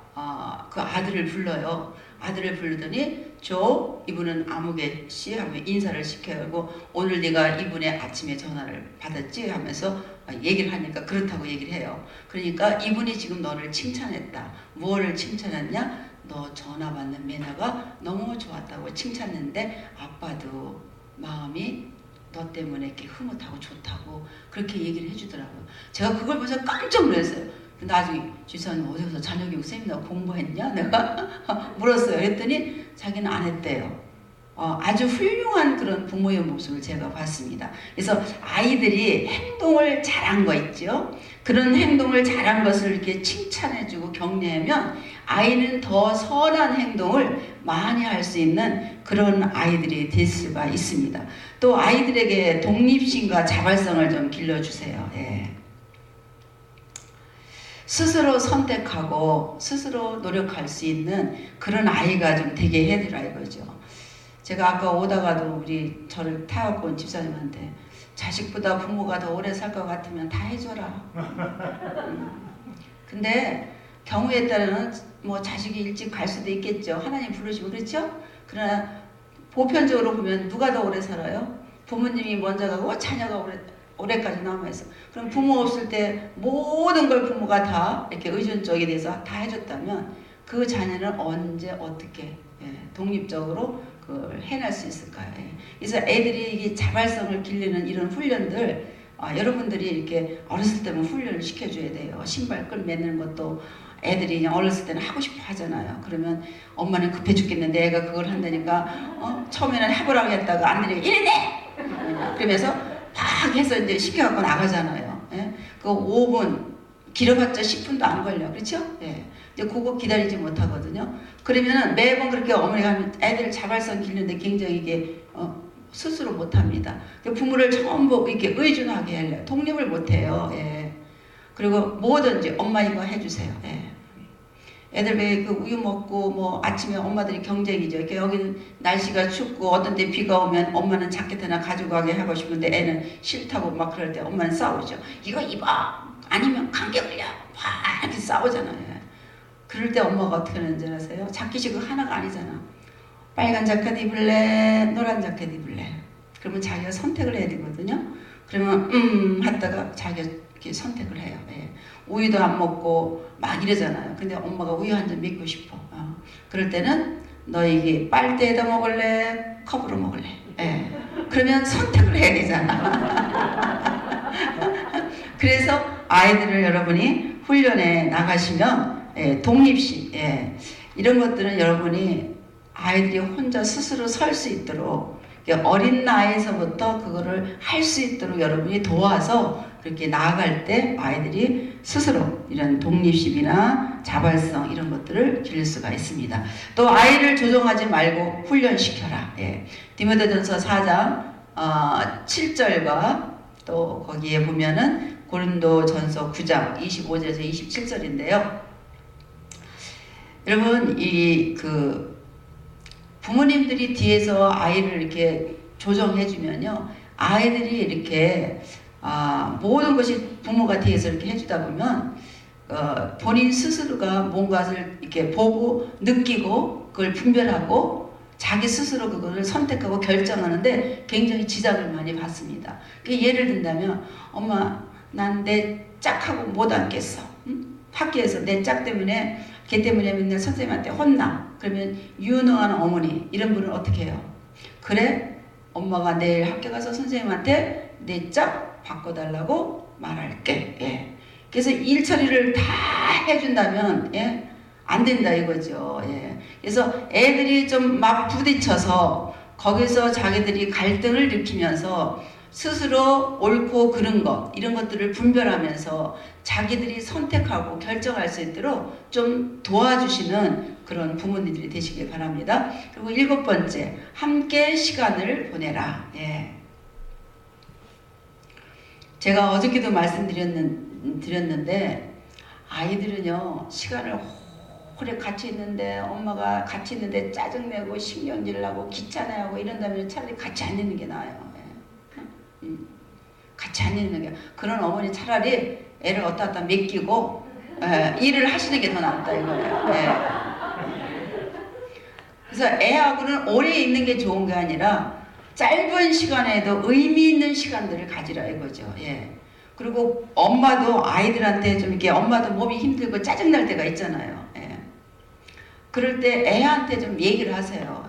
Speaker 1: 그 아들을 불러요. 아들을 부르더니 조 이분은 아무개 씨 하면 인사를 시켜고 오늘 네가 이분의 아침에 전화를 받았지 하면서 얘기를 하니까 그렇다고 얘기를 해요. 그러니까 이분이 지금 너를 칭찬했다. 무엇을 칭찬했냐? 너 전화 받는 매너가 너무 좋았다고 칭찬했는데 아빠도 마음이 너 때문에 이렇게 흐뭇하고 좋다고 그렇게 얘기를 해주더라고요. 제가 그걸 보면서 깜짝 놀랐어요. 나중에 주사님 어디서 자녀교육 세미나 공부했냐? 내가 물었어요. 그랬더니 자기는 안 했대요. 아주 훌륭한 그런 부모의 모습을 제가 봤습니다. 그래서 아이들이 행동을 잘한 거 있죠. 그런 행동을 잘한 것을 이렇게 칭찬해주고 격려하면 아이는 더 선한 행동을 많이 할 수 있는 그런 아이들이 될 수가 있습니다. 또 아이들에게 독립심과 자발성을 좀 길러주세요. 예. 스스로 선택하고 스스로 노력할 수 있는 그런 아이가 좀 되게 해드라 이거죠. 제가 아까 오다가도 우리 저를 타갖고 온 집사님한테 자식보다 부모가 더 오래 살 것 같으면 다 해줘라. 근데 경우에 따라서는 뭐 자식이 일찍 갈 수도 있겠죠. 하나님 부르시면 그렇죠? 그러나 보편적으로 보면 누가 더 오래 살아요? 부모님이 먼저 가고 자녀가 오래까지 남아있어. 그럼 부모 없을 때 모든 걸 부모가 다 이렇게 의존적에 대해서 다 해줬다면 그 자녀는 언제 어떻게 독립적으로 그걸 해낼 수 있을까요? 그래서 애들이 이게 자발성을 기르는 이런 훈련들 여러분들이 이렇게 어렸을 때면 훈련을 시켜줘야 돼요. 신발끈 매는 것도 애들이 그냥 어렸을 때는 하고 싶어 하잖아요. 그러면 엄마는 급해 죽겠는데 애가 그걸 한다니까 처음에는 해보라고 했다가 안 되니까 이래네! 그러면서 막 해서 이제 시켜갖고 나가잖아요. 예? 그 5분, 길어봤자 10분도 안 걸려. 그렇죠? 예. 이제 그거 기다리지 못하거든요. 그러면은 매번 그렇게 어머니가 하면 애들 자발성 기르는데 굉장히 이게, 스스로 못합니다. 부모를 전부 이렇게 의존하게 하려고 독립을 못해요. 예. 그리고 뭐든지 엄마 이거 해주세요. 예. 애들 왜 그 우유 먹고 뭐 아침에 엄마들이 경쟁이죠. 이렇게 여기는 날씨가 춥고 어떤 때 비가 오면 엄마는 자켓 하나 가지고 가게 하고 싶은데 애는 싫다고 막 그럴 때 엄마는 싸우죠. 이거 입어! 아니면 감기 걸려! 막 이렇게 싸우잖아요. 그럴 때 엄마가 어떻게 하는지 아세요? 자켓이 그 하나가 아니잖아. 빨간 자켓 입을래? 노란 자켓 입을래? 그러면 자기가 선택을 해야 되거든요. 그러면 하다가 자기가 이렇게 선택을 해요. 예. 우유도 안 먹고 막 이러잖아요. 근데 엄마가 우유 한 잔 먹고 싶어. 그럴 때는 너 이게 빨대에다 먹을래? 컵으로 먹을래? 예. 그러면 선택을 해야 되잖아. 그래서 아이들을 여러분이 훈련에 나가시면 독립심 이런 것들은 여러분이 아이들이 혼자 스스로 설 수 있도록 어린 나이에서부터 그거를 할 수 있도록 여러분이 도와서 그렇게 나아갈 때 아이들이 스스로 이런 독립심이나 자발성 이런 것들을 기를 수가 있습니다. 또 아이를 조종하지 말고 훈련시켜라. 디모데전서 4장 7절과 또 거기에 보면은 고린도전서 9장 25절에서 27절인데요. 여러분 부모님들이 뒤에서 아이를 이렇게 조정해주면요, 아이들이 이렇게 모든 것이 부모가 뒤에서 이렇게 해주다 보면 본인 스스로가 뭔가를 이렇게 보고 느끼고 그걸 분별하고 자기 스스로 그거를 선택하고 결정하는데 굉장히 지장을 많이 받습니다. 예를 든다면 엄마 난 내 짝하고 못 앉겠어. 응? 학교에서 내 짝 때문에 걔 때문에 맨날 선생님한테 혼나. 그러면 유능한 어머니 이런 분은 어떻게 해요? 그래? 엄마가 내일 학교 가서 선생님한테 내 짝 바꿔달라고 말할게. 그래서 일 처리를 다 해준다면 안 된다 이거죠. 그래서 애들이 좀 막 부딪혀서 거기서 자기들이 갈등을 느끼면서 스스로 옳고 그른 것 이런 것들을 분별하면서 자기들이 선택하고 결정할 수 있도록 좀 도와주시는 그런 부모님들이 되시길 바랍니다. 그리고 7번째, 함께 시간을 보내라. 제가 어저께도 말씀드렸는데 아이들은요 시간을 오래 같이 있는데 엄마가 같이 있는데 짜증내고 신경질 나고 귀찮아하고 이런다면 차라리 같이 안 있는 게 나아요. 같이 안 있는 게 그런 어머니 차라리 애를 어디다 갖다 맡기고 일을 하시는 게 더 낫다 이거예요. 그래서 애하고는 오래 있는 게 좋은 게 아니라 짧은 시간에도 의미 있는 시간들을 가지라 이거죠. 그리고 엄마도 아이들한테 좀 이렇게 엄마도 몸이 힘들고 짜증날 때가 있잖아요. 그럴 때 애한테 좀 얘기를 하세요.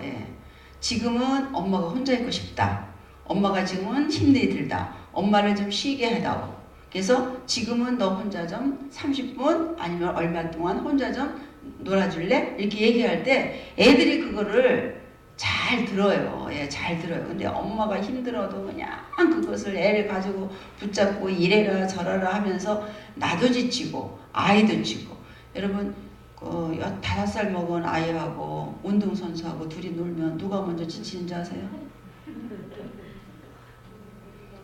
Speaker 1: 지금은 엄마가 혼자 있고 싶다. 엄마가 지금은 힘들이 들다. 엄마를 좀 쉬게 해다오. 그래서 지금은 너 혼자 좀 30분 아니면 얼마 동안 혼자 좀 놀아줄래? 이렇게 얘기할 때 애들이 그거를 잘 들어요. 잘 들어요. 근데 엄마가 힘들어도 그냥 그것을 애를 가지고 붙잡고 이래라 저래라 하면서 나도 지치고 아이도 지치고. 여러분 5살 먹은 아이하고 운동선수하고 둘이 놀면 누가 먼저 지치는지 아세요?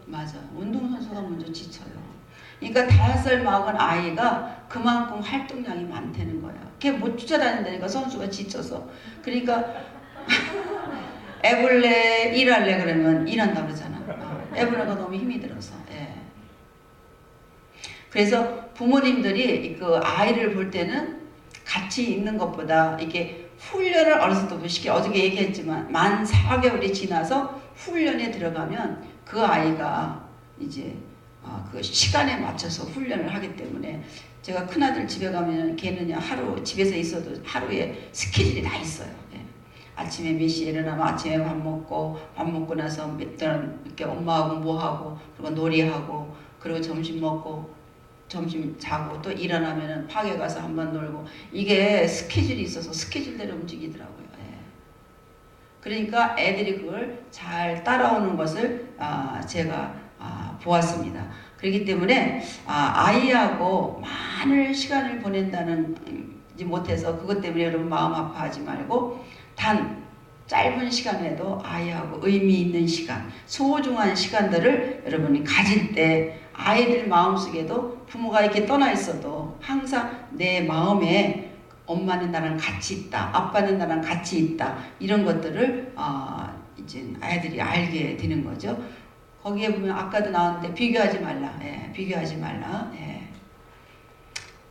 Speaker 1: 맞아. 운동선수가 먼저 지쳐요. 그러니까 5살 먹은 아이가 그만큼 활동량이 많다는 거예요. 걔 못 쫓아다닌다니까 선수가 지쳐서. 그러니까 애벌레 일할래 그러면 일한다 그러잖아. 애벌레가 너무 힘이 들어서. 그래서 부모님들이 그 아이를 볼 때는 같이 있는 것보다 이게 훈련을 어렸을 때부터 시켜. 어저께 얘기했지만 만 4개월이 지나서 훈련에 들어가면 그 아이가 이제 그 시간에 맞춰서 훈련을 하기 때문에 제가 큰아들 집에 가면 걔는 하루 집에서 있어도 하루에 스케줄이 다 있어요. 아침에 몇 시에 일어나면 아침에 밥 먹고 나서 이렇게 엄마하고 뭐하고 그리고 놀이하고 그리고 점심 먹고 점심 자고 또 일어나면 파괴 가서 한번 놀고 이게 스케줄이 있어서 스케줄대로 움직이더라고요. 그러니까 애들이 그걸 잘 따라오는 것을 제가 보았습니다. 그렇기 때문에 아이하고 많은 시간을 보낸다는지 못해서 그것 때문에 여러분 마음 아파하지 말고 단 짧은 시간에도 아이하고 의미 있는 시간, 소중한 시간들을 여러분이 가질 때 아이들 마음속에도 부모가 이렇게 떠나 있어도 항상 내 마음에 엄마는 나랑 같이 있다, 아빠는 나랑 같이 있다, 이런 것들을 이제 아이들이 알게 되는 거죠. 거기에 보면 아까도 나왔는데 비교하지 말라. 예, 비교하지 말라. 예.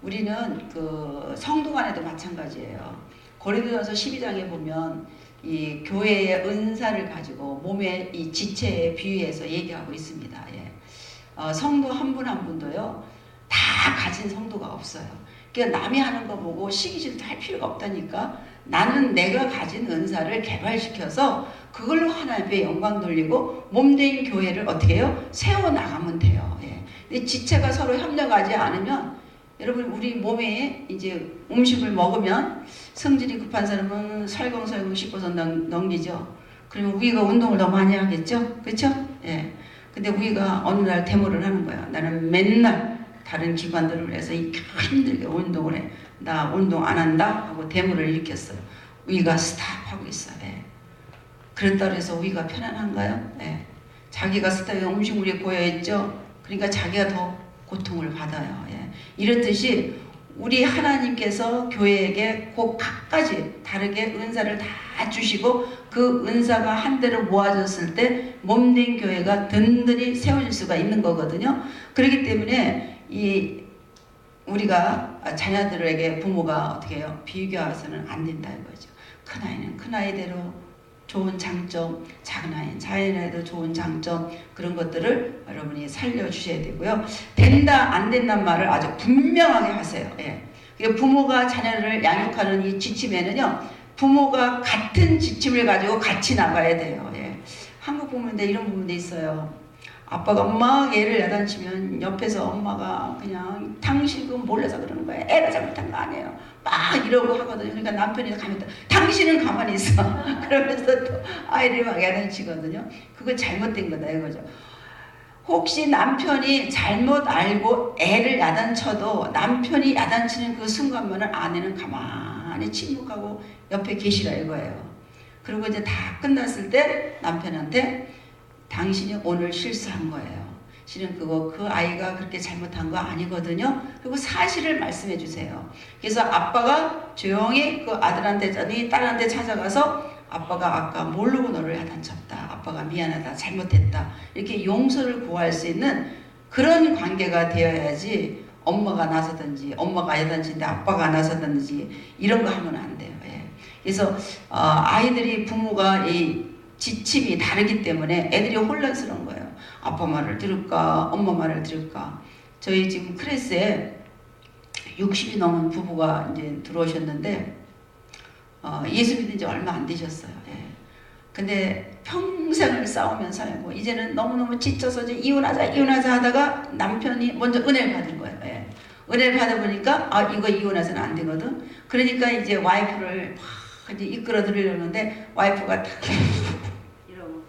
Speaker 1: 우리는 그 성도 간에도 마찬가지예요. 고린도전서 12장에 보면 이 교회의 은사를 가지고 몸의 이 지체에 비유해서 얘기하고 있습니다. 예. 성도 한 분 한 분도요, 다 가진 성도가 없어요. 그러니까 남이 하는 거 보고 시기질도 할 필요가 없다니까. 나는 내가 가진 은사를 개발시켜서 그걸로 하나님께 영광 돌리고 몸된 교회를 어떻게 해요? 세워나가면 돼요. 예. 근데 지체가 서로 협력하지 않으면, 여러분 우리 몸에 이제 음식을 먹으면 성질이 급한 사람은 설렁설렁 씹어서 넘기죠. 그러면 우리가 운동을 더 많이 하겠죠? 그렇죠? 예. 근데 우리가 어느 날 데모를 하는 거야. 나는 맨날 다른 기관들을 해서 힘들게 운동을 해. 나 운동 안 한다 하고 데모를 일으켰어요. 우리가 스탑하고 있어요. 예. 그렇다고 해서 우리가 편안한가요? 예. 자기가 스탑에 음식물이 고여있죠. 그러니까 자기가 더 고통을 받아요. 예. 이렇듯이 우리 하나님께서 교회에게 그 각가지 다르게 은사를 다 주시고 그 은사가 한데로 모아졌을 때 몸된 교회가 든든히 세워질 수가 있는 거거든요. 그렇기 때문에 우리가 자녀들에게 부모가 어떻게 해요? 비교해서는 안 된다 이거죠. 큰아이는 큰아이대로 좋은 장점, 작은 아이도 좋은 장점, 그런 것들을 여러분이 살려주셔야 되고요. 된다 안 된다는 말을 아주 분명하게 하세요. 예. 부모가 자녀를 양육하는 이 지침에는요, 부모가 같은 지침을 가지고 같이 나가야 돼요. 예. 한국 부모인데 이런 부모도 있어요. 아빠가 막 애를 야단치면 옆에서 엄마가 그냥 당신 그건 몰라서 그러는 거야. 애가 잘못한 거 아니에요. 막 이러고 하거든요. 그러니까 남편이 가만히 있다. 당신은 가만히 있어. 그러면서 또 아이를 막 야단치거든요. 그건 잘못된 거다 이거죠. 혹시 남편이 잘못 알고 애를 야단쳐도 남편이 야단치는 그 순간만은 아내는 가만히 침묵하고 옆에 계시라 이거예요. 그리고 이제 다 끝났을 때 남편한테 당신이 오늘 실수한 거예요. 실은 그 아이가 그렇게 잘못한 거 아니거든요. 그리고 사실을 말씀해 주세요. 그래서 아빠가 조용히 그 아들한테, 딸한테 찾아가서 아빠가 아까 모르고 너를 야단쳤다. 아빠가 미안하다. 잘못했다. 이렇게 용서를 구할 수 있는 그런 관계가 되어야지 엄마가 나서든지 엄마가 야단치는데 아빠가 나서든지 이런 거 하면 안 돼요. 예. 그래서 아이들이 부모가 이 지침이 다르기 때문에 애들이 혼란스러운 거예요. 아빠 말을 들을까 엄마 말을 들을까. 저희 지금 클래스에 60이 넘은 부부가 이제 들어오셨는데 예수 믿은 지 얼마 안 되셨어요. 예. 근데 평생을 싸우면서 살고 이제는 너무너무 지쳐서 이제 이혼하자 하다가 남편이 먼저 은혜를 받은 거예요. 예. 은혜를 받아보니까 이거 이혼해서는 안 되거든. 그러니까 이제 와이프를 이제 이끌어 들으려는데 와이프가 이러고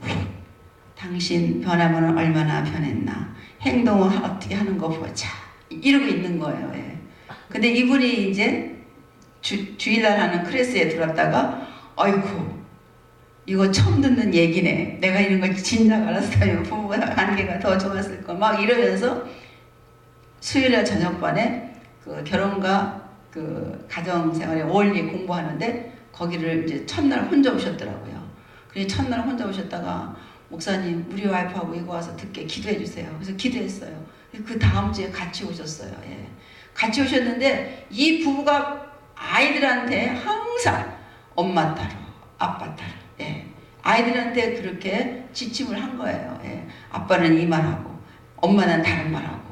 Speaker 1: 당신 변하면 얼마나 변했나, 행동을 어떻게 하는 거 보자, 이러고 있는 거예요. 예. 근데 이분이 이제 주일날 하는 클래스에 들었다가 아이고 이거 처음 듣는 얘기네, 내가 이런 걸 진작 알았어요, 부부가 관계가 더 좋았을 거, 막 이러면서 수요일날 저녁반에 그 결혼과 그 가정생활의 원리 공부하는데 거기를 이제 첫날 혼자 오셨더라고요. 그래서 첫날 혼자 오셨다가 목사님 우리 와이프하고 이거 와서 듣게 기도해 주세요. 그래서 기도했어요. 그 다음 주에 같이 오셨어요. 예. 같이 오셨는데 이 부부가 아이들한테 항상 엄마 따로 아빠 따로, 예. 아이들한테 그렇게 지침을 한 거예요. 예. 아빠는 이 말하고 엄마는 다른 말하고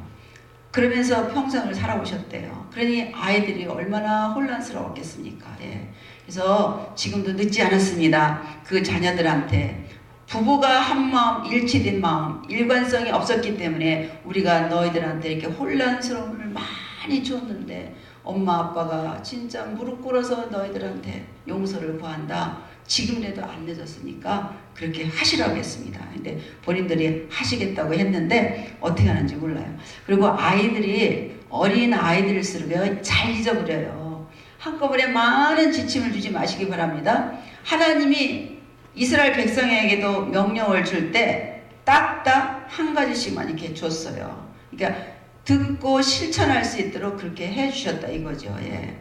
Speaker 1: 그러면서 평생을 살아오셨대요. 그러니 아이들이 얼마나 혼란스러웠겠습니까? 예. 그래서 지금도 늦지 않았습니다. 그 자녀들한테 부부가 한마음 일치된 마음, 일관성이 없었기 때문에 우리가 너희들한테 이렇게 혼란스러움을 많이 줬는데 엄마 아빠가 진짜 무릎 꿇어서 너희들한테 용서를 구한다. 지금이라도 안 늦었으니까 그렇게 하시라고 했습니다. 근데 본인들이 하시겠다고 했는데 어떻게 하는지 몰라요. 그리고 아이들이 어린 아이들일수록 잘 잊어버려요. 한꺼번에 많은 지침을 주지 마시기 바랍니다. 하나님이 이스라엘 백성에게도 명령을 줄 때 딱딱 한 가지씩만 이렇게 줬어요. 그러니까 듣고 실천할 수 있도록 그렇게 해주셨다 이거죠. 예.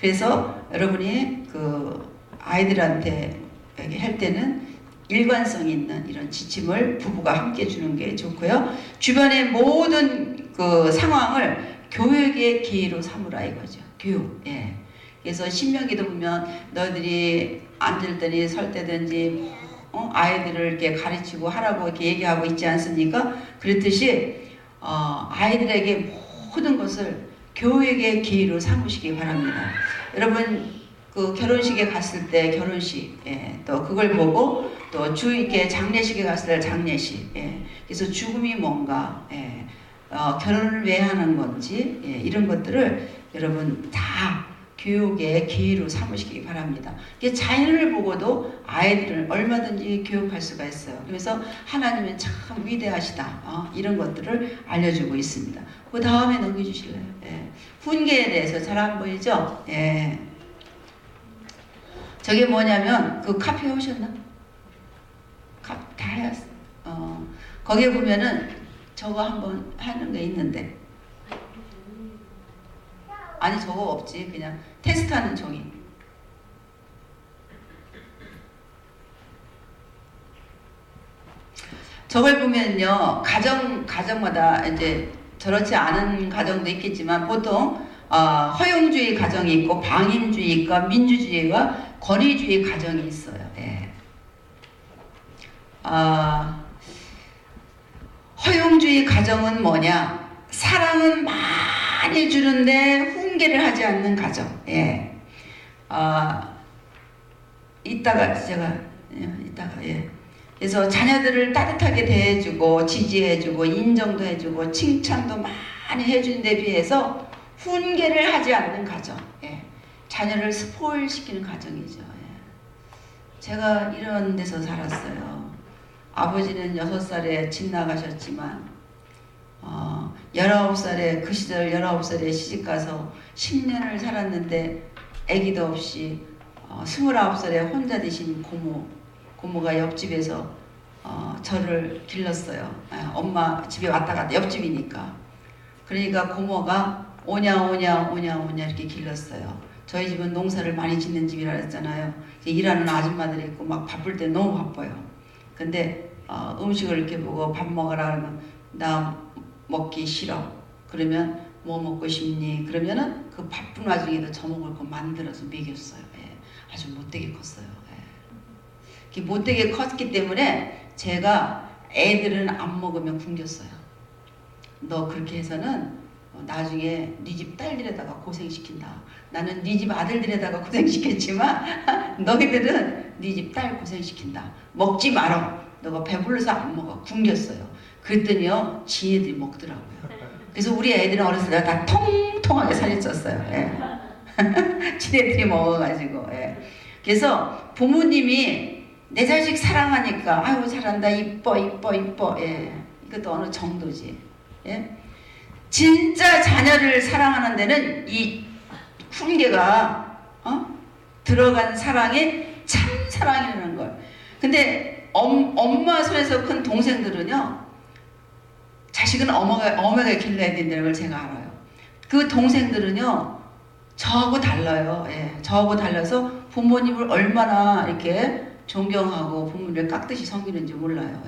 Speaker 1: 그래서 여러분이 그 아이들한테 할 때는 일관성 있는 이런 지침을 부부가 함께 주는 게 좋고요. 주변의 모든 그 상황을 교육의 기회로 삼으라 이거죠. 교육. 예. 그래서 신명기도 보면 너희들이 앉을 때니 설 때든지 아이들을 이렇게 가르치고 하라고 이렇게 얘기하고 있지 않습니까? 그렇듯이 아이들에게 모든 것을 교육의 기회로 삼으시기 바랍니다. 여러분 그 결혼식에 갔을 때 결혼식, 또 그걸 보고 또 이렇게 장례식에 갔을 때 장례식, 그래서 죽음이 뭔가, 결혼을 왜 하는 건지, 이런 것들을 여러분 다 교육의 기회로 삼으시기 바랍니다. 자연을 보고도 아이들을 얼마든지 교육할 수가 있어요. 그래서 하나님은 참 위대하시다. 이런 것들을 알려주고 있습니다. 그 다음에 넘겨주실래요? 훈계에 대해서 잘 안 보이죠? 저게 뭐냐면 그 카페 오셨나? 다 해왔어. 거기에 보면은 저거 한번 하는 게 있는데, 아니 저거 없지. 그냥 테스트하는 종이. 저걸 보면요, 가정마다 이제 저렇지 않은 가정도 있겠지만 보통 허용주의 가정이 있고 방임주의가 민주주의가 권위주의 가정이 있어요. 허용주의 가정은 뭐냐? 사랑은 많이 주는데 훈계를 하지 않는 가정. 이따가 그래서 자녀들을 따뜻하게 대해주고 지지해주고 인정도 해주고 칭찬도 많이 해주는 데 비해서 훈계를 하지 않는 가정. 자녀를 스포일 시키는 가정이죠. 제가 이런 데서 살았어요. 아버지는 6살에 집 나가셨지만 19살에 그 시절 19살에 시집가서 10년을 살았는데 아기도 없이 29살에 혼자 되신 고모가 옆집에서 저를 길렀어요. 엄마 집에 왔다 갔다 옆집이니까. 그러니까 고모가 오냐 이렇게 길렀어요. 저희 집은 농사를 많이 짓는 집이라 했잖아요. 일하는 아줌마들이 있고 막 바쁠 때 너무 바빠요. 근데 음식을 이렇게 보고 밥 먹으라 그러면 나 먹기 싫어. 그러면 뭐 먹고 싶니? 그러면은 그 바쁜 와중에도 저 먹을 거 만들어서 먹였어요. 아주 못되게 컸어요. 이렇게 못되게 컸기 때문에 제가 애들은 안 먹으면 굶겼어요. 너 그렇게 해서는 나중에 네 집 딸들에다가 고생시킨다. 나는 네 집 아들들에다가 고생시켰지만 너희들은 네 집 딸 고생시킨다. 먹지 말어. 너가 배불러서 안 먹어. 굶겼어요. 그랬더니요 지네들이 먹더라고요. 그래서 우리 애들은 어렸을 때 다 통통하게 살이 쪘어요. 지네들이 먹어가지고. 그래서 부모님이 내 자식 사랑하니까 아유 잘한다 이뻐. 이것도 어느 정도지. 진짜 자녀를 사랑하는 데는 이 훈계가 들어간 사랑이 참 사랑이라는 걸. 근데 엄마 손에서 큰 동생들은요 자식은 어머니가 길러야 된다는 걸 제가 알아요. 그 동생들은요 저하고 달라요. 저하고 달라서 부모님을 얼마나 이렇게 존경하고 부모님을 깍듯이 섬기는지 몰라요.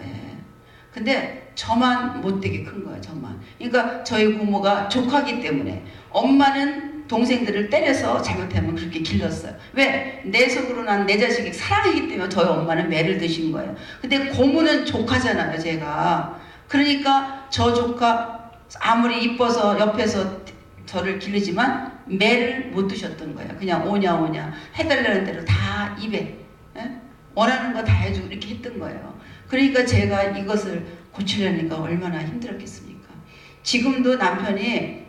Speaker 1: 근데 저만 못되게 큰 거예요. 저만. 그러니까 저희 고모가 조카기 때문에 엄마는 동생들을 때려서 잘못하면 그렇게 길렀어요. 왜? 내 속으로 난 내 자식이 사랑이기 때문에 저희 엄마는 매를 드신 거예요. 근데 고모는 조카잖아요. 제가. 그러니까 저 조카 아무리 이뻐서 옆에서 저를 기르지만 매를 못 드셨던 거예요. 그냥 오냐 해달라는 대로 다 입에 원하는 거 다 해주고 이렇게 했던 거예요. 그러니까 제가 이것을 고치려니까 얼마나 힘들었겠습니까? 지금도 남편이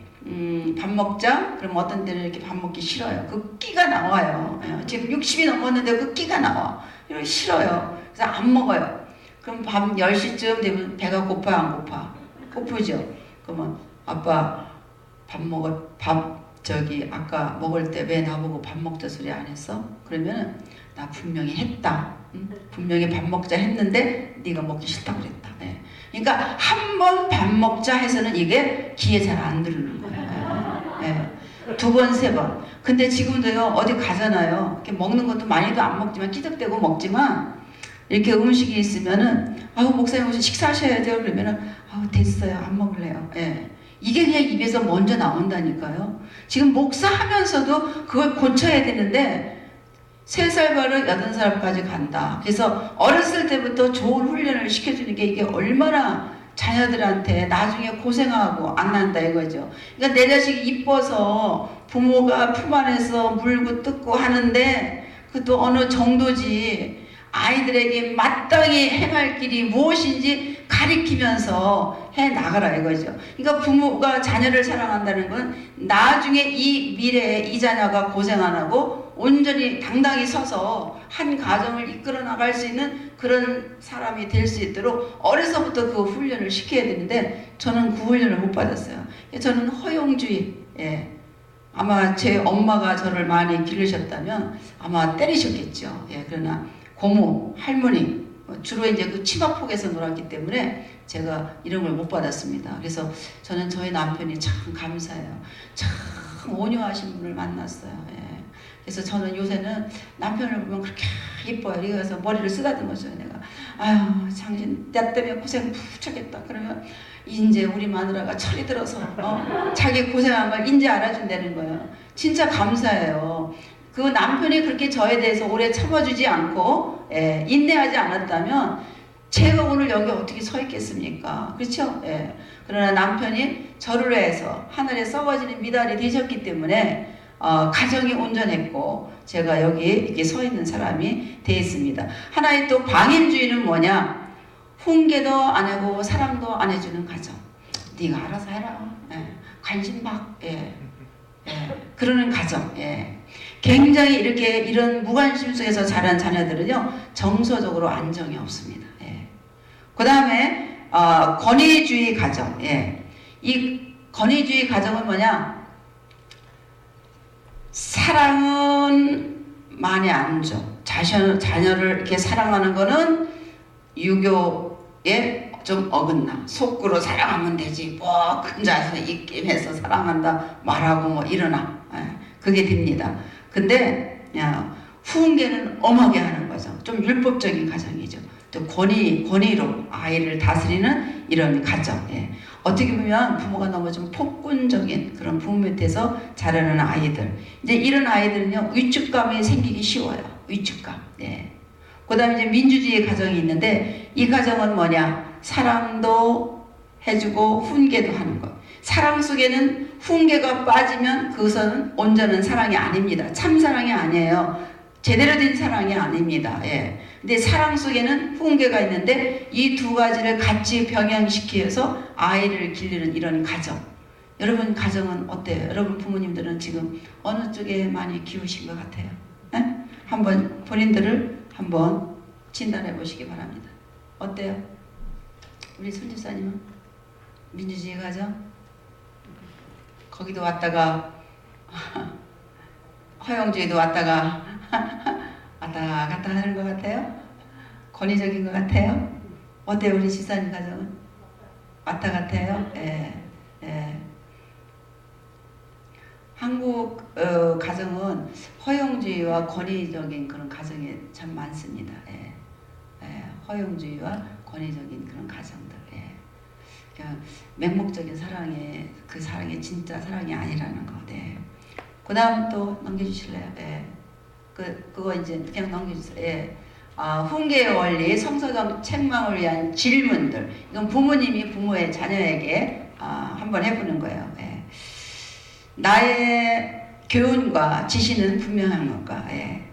Speaker 1: 밥 먹자? 그럼 어떤 때는 이렇게 밥 먹기 싫어요. 그 끼가 나와요. 지금 60이 넘었는데 그 끼가 나와. 이거 싫어요. 그래서 안 먹어요. 그럼 밤 10시쯤 되면 배가 고파요, 안 고파? 고프죠? 그러면 아빠 아까 먹을 때 왜 나보고 밥 먹자 소리 안 했어? 그러면은 나 분명히 했다. 분명히 밥 먹자 했는데 네가 먹기 싫다고 그랬다. 그러니까 한 번 밥 먹자 해서는 이게 귀에 잘 안 들리는 거예요. 두 번, 세 번. 근데 지금도요, 어디 가잖아요. 이렇게 먹는 것도 많이도 안 먹지만, 끼적대고 먹지만, 이렇게 음식이 있으면은, 아우, 목사님 오셔서 식사하셔야 돼요. 그러면은, 아우, 됐어요. 안 먹을래요. 예. 이게 그냥 입에서 먼저 나온다니까요. 지금 목사하면서도 그걸 고쳐야 되는데, 3살 바로 8살까지 간다. 그래서 어렸을 때부터 좋은 훈련을 시켜주는 게 이게 얼마나 자녀들한테 나중에 고생하고 안 난다 이거죠. 그러니까 내 자식이 이뻐서 부모가 품 안에서 물고 뜯고 하는데 그것도 어느 정도지. 아이들에게 마땅히 행할 길이 무엇인지 가리키면서 해 나가라 이거죠. 그러니까 부모가 자녀를 사랑한다는 건 나중에 이 미래에 이 자녀가 고생 안 하고 온전히 당당히 서서 한 가정을 이끌어 나갈 수 있는 그런 사람이 될 수 있도록 어려서부터 그 훈련을 시켜야 되는데 저는 그 훈련을 못 받았어요. 저는 허용주의, 예. 아마 제 엄마가 저를 많이 기르셨다면 아마 때리셨겠죠. 예. 그러나 고모, 할머니, 주로 이제 그 치마폭에서 놀았기 때문에 제가 이런 걸 못 받았습니다. 그래서 저는 저희 남편이 참 감사해요. 참 온유하신 분을 만났어요. 예. 그래서 저는 요새는 남편을 보면 그렇게 예뻐요. 그래서 머리를 쓰다듬어줘요. 내가 아유 당신 나 때문에 고생 푸쳤겠다. 그러면 이제 우리 마누라가 철이 들어서 자기 고생한 걸 인제 알아준다는 거예요. 진짜 감사해요. 그 남편이 그렇게 저에 대해서 오래 참아주지 않고 인내하지 않았다면 제가 오늘 여기 어떻게 서 있겠습니까? 그렇죠? 예. 그러나 남편이 저를 위해서 하늘에 썩어지는 미달이 되셨기 때문에 가정이 온전했고 제가 여기 이렇게 서 있는 사람이 되었습니다. 하나의 또 방임주의는 뭐냐? 훈계도 안 하고 사랑도 안 해주는 가정. 네가 알아서 해라. 예. 관심 막. 예. 예. 그러는 가정. 예. 굉장히 이렇게 이런 무관심 속에서 자란 자녀들은요 정서적으로 안정이 없습니다. 예. 그 다음에 권위주의 가정. 예. 이 권위주의 가정은 뭐냐? 사랑은 많이 안 줘. 자녀를 이렇게 사랑하는 거는 유교에 좀 어긋나. 속으로 사랑하면 되지. 뭐 근자에서 입김해서 사랑한다 말하고 뭐 이러나. 예. 그게 됩니다. 근데 후은계는 엄하게 하는 거죠. 좀 율법적인 가정이죠. 또 권위로 아이를 다스리는 이런 가정. 예. 어떻게 보면 부모가 너무 좀 폭군적인 그런 부모 밑에서 자라는 아이들. 이제 이런 아이들은요 위축감이 생기기 쉬워요. 위축감. 예. 그 다음에 이제 민주주의 가정이 있는데 이 가정은 뭐냐? 사랑도 해주고 훈계도 하는 것. 사랑 속에는 훈계가 빠지면 그것은 온전한 사랑이 아닙니다. 참사랑이 아니에요. 제대로 된 사랑이 아닙니다. 예. 근데 사랑 속에는 훈계가 있는데 이 두 가지를 같이 병행시켜서 아이를 기르는 이런 가정. 여러분 가정은 어때요? 여러분 부모님들은 지금 어느 쪽에 많이 키우신 것 같아요? 예? 한번 본인들을 한번 진단해 보시기 바랍니다. 어때요? 우리 손집사님은? 민주주의 가정? 거기도 왔다가 허용주의도 왔다가 왔다 갔다 하는 것 같아요? 권위적인 것 같아요? 어때요 우리 집사님 가정은? 왔다 갔아요? 예, 예. 한국 가정은 허용주의와 권위적인 그런 가정이 참 많습니다. 예, 예. 허용주의와 권위적인 그런 가정들. 예. 그러니까 맹목적인 사랑이 그 사랑이 진짜 사랑이 아니라는 거. 네. 그 다음 또 넘겨주실래요? 예. 그거 이제 그냥 넘겨주세요. 예. 훈계의 원리, 성서적 책망을 위한 질문들. 이건 부모님이 부모의 자녀에게 한번 해보는 거예요. 예. 나의 교훈과 지시는 분명한 것과. 예.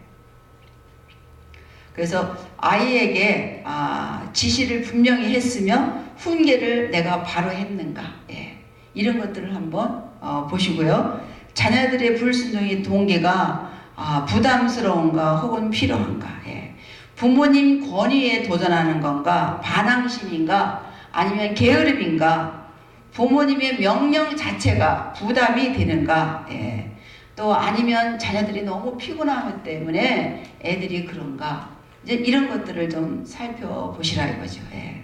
Speaker 1: 그래서 아이에게 지시를 분명히 했으며 훈계를 내가 바로 했는가. 예. 이런 것들을 한번 보시고요. 자녀들의 불순종의 동기가 부담스러운가 혹은 필요한가. 예. 부모님 권위에 도전하는 건가, 반항심인가, 아니면 게으름인가, 부모님의 명령 자체가 부담이 되는가, 예. 또 아니면 자녀들이 너무 피곤하기 때문에 애들이 그런가. 이제 이런 것들을 좀 살펴보시라 이거죠. 예.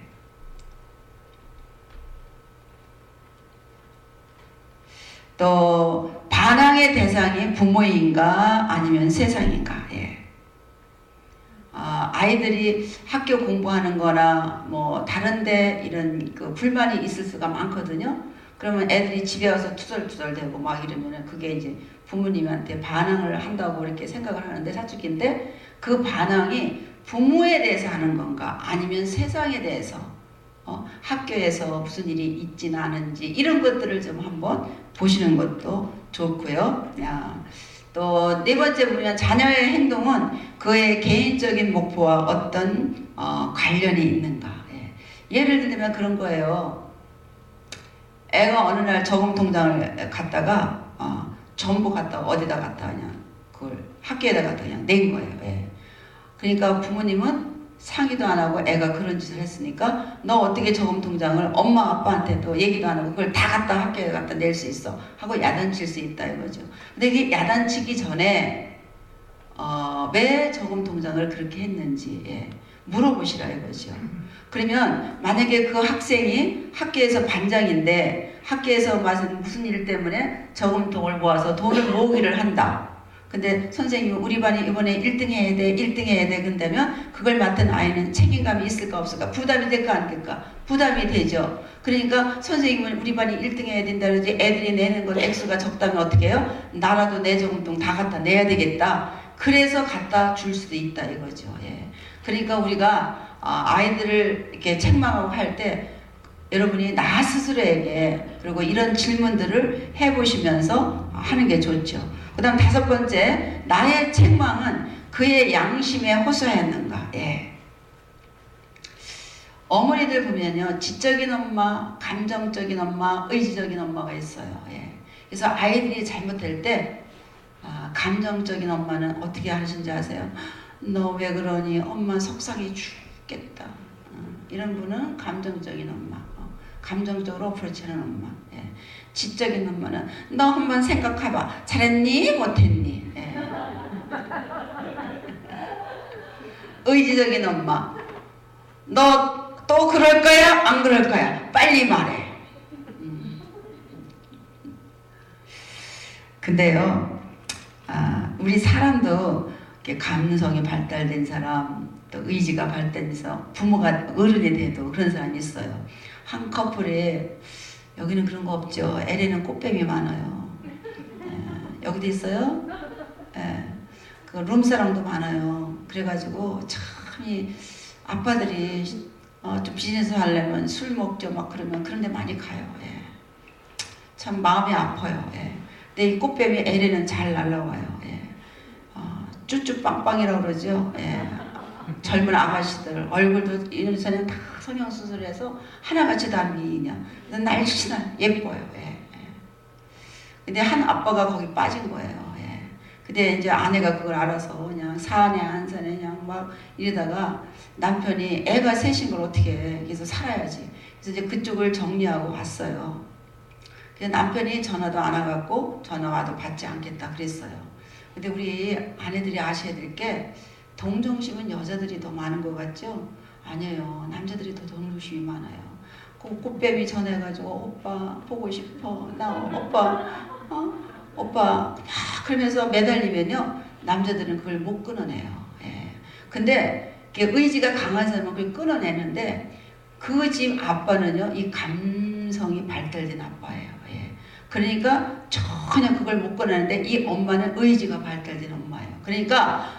Speaker 1: 또 반항의 대상이 부모인가 아니면 세상인가. 예. 아이들이 학교 공부하는 거나 뭐 다른데 이런 그 불만이 있을 수가 많거든요. 그러면 애들이 집에 와서 투덜투덜대고 막 이러면은 그게 이제 부모님한테 반항을 한다고 이렇게 생각을 하는데 사축인데, 그 반항이 부모에 대해서 하는 건가 아니면 세상에 대해서, 학교에서 무슨 일이 있지는 않은지 이런 것들을 좀 한번 보시는 것도 좋고요. 또 네 번째 보면 자녀의 행동은 그의 개인적인 목표와 어떤 관련이 있는가. 예를 들면 그런 거예요. 애가 어느 날 저금통장을 갖다가 전부 갖다가 어디다 갖다 그냥 그걸 학교에다 갖다 그냥 낸 거예요. 그러니까 부모님은 상의도 안 하고 애가 그런 짓을 했으니까 너 어떻게 저금통장을 엄마 아빠한테도 얘기도 안 하고 그걸 다 갖다 학교에 갖다 낼 수 있어 하고 야단칠 수 있다 이거죠. 근데 이게 야단치기 전에 왜 저금통장을 그렇게 했는지 물어보시라 이거죠. 그러면 만약에 그 학생이 학교에서 반장인데 학교에서 무슨 일 때문에 저금통을 모아서 돈을 모으기를 한다. 근데 선생님이 우리 반이 이번에 1등 해야 돼, 1등 해야 돼. 그런다면 그걸 맡은 아이는 책임감이 있을까 없을까? 부담이 될까 안 될까? 부담이 되죠. 그러니까 선생님은 우리 반이 1등 해야 된다 그러지 애들이 내는 것 액수가 적다면 어떻게 해요? 나라도 내 저금통 다 갖다 내야 되겠다. 그래서 갖다 줄 수도 있다 이거죠. 그러니까 우리가 아이들을 이렇게 책망하고 할 때 여러분이 나 스스로에게 그리고 이런 질문들을 해보시면서 하는 게 좋죠. 그 다음 다섯 번째, 나의 책망은 그의 양심에 호소했는가. 어머니들 보면요, 지적인 엄마, 감정적인 엄마, 의지적인 엄마가 있어요. 그래서 아이들이 잘못될 때 감정적인 엄마는 어떻게 하시는지 아세요? 너 왜 그러니? 엄마 속상해 죽겠다. 이런 분은 감정적인 엄마, 감정적으로 어프로치하는 엄마. 지적인 엄마는 너 한번 생각해봐. 잘했니? 못했니? 의지적인 엄마, 너 또 그럴 거야? 안 그럴 거야? 빨리 말해. 근데요, 우리 사람도 감성이 발달된 사람, 또 의지가 발달돼서 부모가 어른이 돼도 그런 사람이 있어요. 한 커플에 여기는 그런 거 없죠. LA는 꽃뱀이 많아요. 여기도 있어요. 그 룸사랑도 많아요. 그래가지고 참 이 아빠들이 좀 비즈니스 하려면 술 먹죠. 막 그러면 그런데 많이 가요. 참 마음이 아파요. 근데 이 꽃뱀이 LA는 잘 날라와요. 쭈쭈빵빵이라고 그러죠. 젊은 아가씨들 얼굴도 인선은 다 성형수술해서 하나같이 다 미인이야. 날씬한 예뻐요. 근데 한 아빠가 거기 빠진 거예요. 근데 이제 아내가 그걸 알아서 그냥 사내 안 사내 그냥 막 이러다가 남편이 애가 셋인 걸 어떻게 해. 그래서 살아야지. 그래서 이제 그쪽을 정리하고 왔어요. 그래서 남편이 전화도 안 와갖고 전화 와도 받지 않겠다 그랬어요. 근데 우리 아내들이 아셔야 될 게 동정심은 여자들이 더 많은 것 같죠? 아니에요. 남자들이 더 동정심이 많아요. 그 꽃뱀이 전화해가지고 오빠 보고 싶어. 나 오빠 그러면서 매달리면요. 남자들은 그걸 못 끊어내요. 근데 의지가 강한 사람은 그걸 끊어내는데 그 집 아빠는요. 이 감성이 발달된 아빠예요. 그러니까 전혀 그걸 못 끊어내는데 이 엄마는 의지가 발달된 엄마예요. 그러니까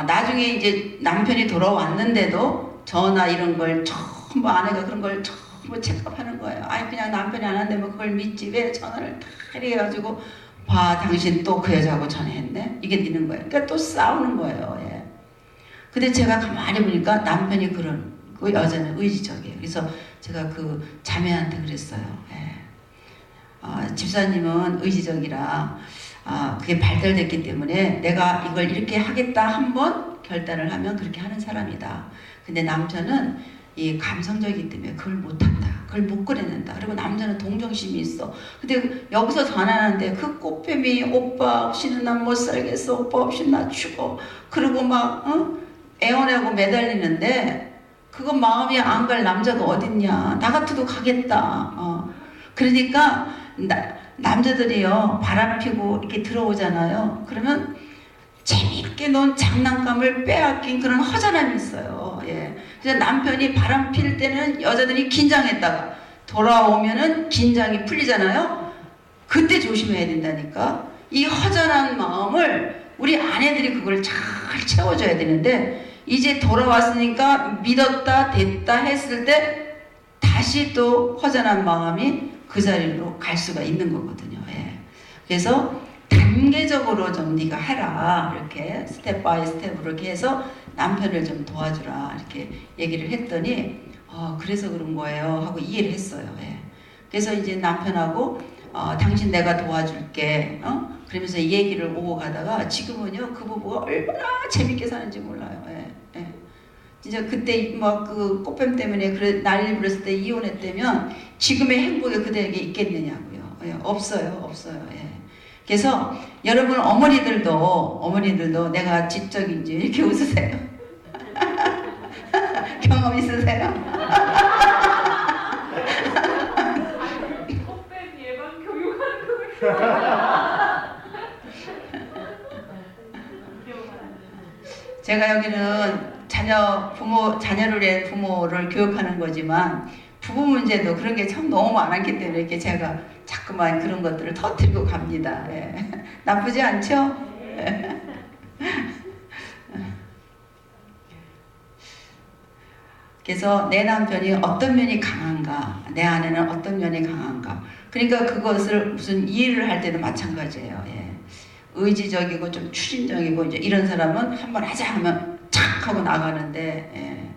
Speaker 1: 나중에 이제 남편이 돌아왔는데도 전화 이런 걸 전부 아내가 그런 걸 전부 체크하는 거예요. 아니 그냥 남편이 안 한다면 그걸 믿지 왜 전화를 다 이렇게 해가지고 봐 당신 또 그 여자하고 전화했네? 이게 되는 거예요. 그러니까 또 싸우는 거예요. 근데 제가 가만히 보니까 남편이 그런 그 여자는 의지적이에요. 그래서 제가 그 자매한테 그랬어요. 집사님은 의지적이라 그게 발달됐기 때문에 내가 이걸 이렇게 하겠다 한번 결단을 하면 그렇게 하는 사람이다. 근데 남자는 이 감성적이기 때문에 그걸 못한다. 그걸 못 꺼내낸다. 그리고 남자는 동정심이 있어. 근데 여기서 전화하는데 그 꽃뱀이 오빠 없이는 난 못 살겠어. 오빠 없이 나 죽어. 그리고 막 애원하고 매달리는데 그거 마음이 안 갈 남자가 어딨냐. 나 같아도 가겠다. 그러니까 남자들이요 바람 피고 이렇게 들어오잖아요. 그러면 재미있게 논 장난감을 빼앗긴 그런 허전함이 있어요. 예. 그래서 남편이 바람 필 때는 여자들이 긴장했다가 돌아오면은 긴장이 풀리잖아요. 그때 조심해야 된다니까. 이 허전한 마음을 우리 아내들이 그걸 잘 채워줘야 되는데, 이제 돌아왔으니까 믿었다 됐다 했을 때 다시 또 허전한 마음이 그 자리로 갈 수가 있는 거거든요. 예. 그래서 단계적으로 좀 네가 해라, 이렇게 스텝 바이 스텝으로 이렇게 해서 남편을 좀 도와주라, 이렇게 얘기를 했더니 그래서 그런 거예요 하고 이해를 했어요. 예. 그래서 이제 남편하고 당신 내가 도와줄게, 그러면서 얘기를 오고 가다가 지금은요 그 부부가 얼마나 재밌게 사는지 몰라요. 예. 예. 진짜 그때 막 그 꽃뱀 때문에 난리 부렸을 때 이혼했다면 지금의 행복이 그대에게 있겠느냐고요. 예. 없어요. 예. 그래서 여러분 어머니들도 내가 지적인지 이렇게 웃으세요. 경험 있으세요?
Speaker 2: 꽃뱀 예방 교육하는
Speaker 1: 제가 여기는 자녀를 위해 부모를 교육하는 거지만 부부 문제도 그런 게 참 너무 많았기 때문에 이렇게 제가 자꾸만 그런 것들을 터뜨리고 갑니다. 예. 나쁘지 않죠? 예. 그래서 내 남편이 어떤 면이 강한가, 내 아내는 어떤 면이 강한가. 그러니까 그것을 무슨 일을 할 때도 마찬가지예요. 예. 의지적이고 좀 추진적이고 이제 이런 사람은 한번 하자 하면 착 하고 나가는데, 예.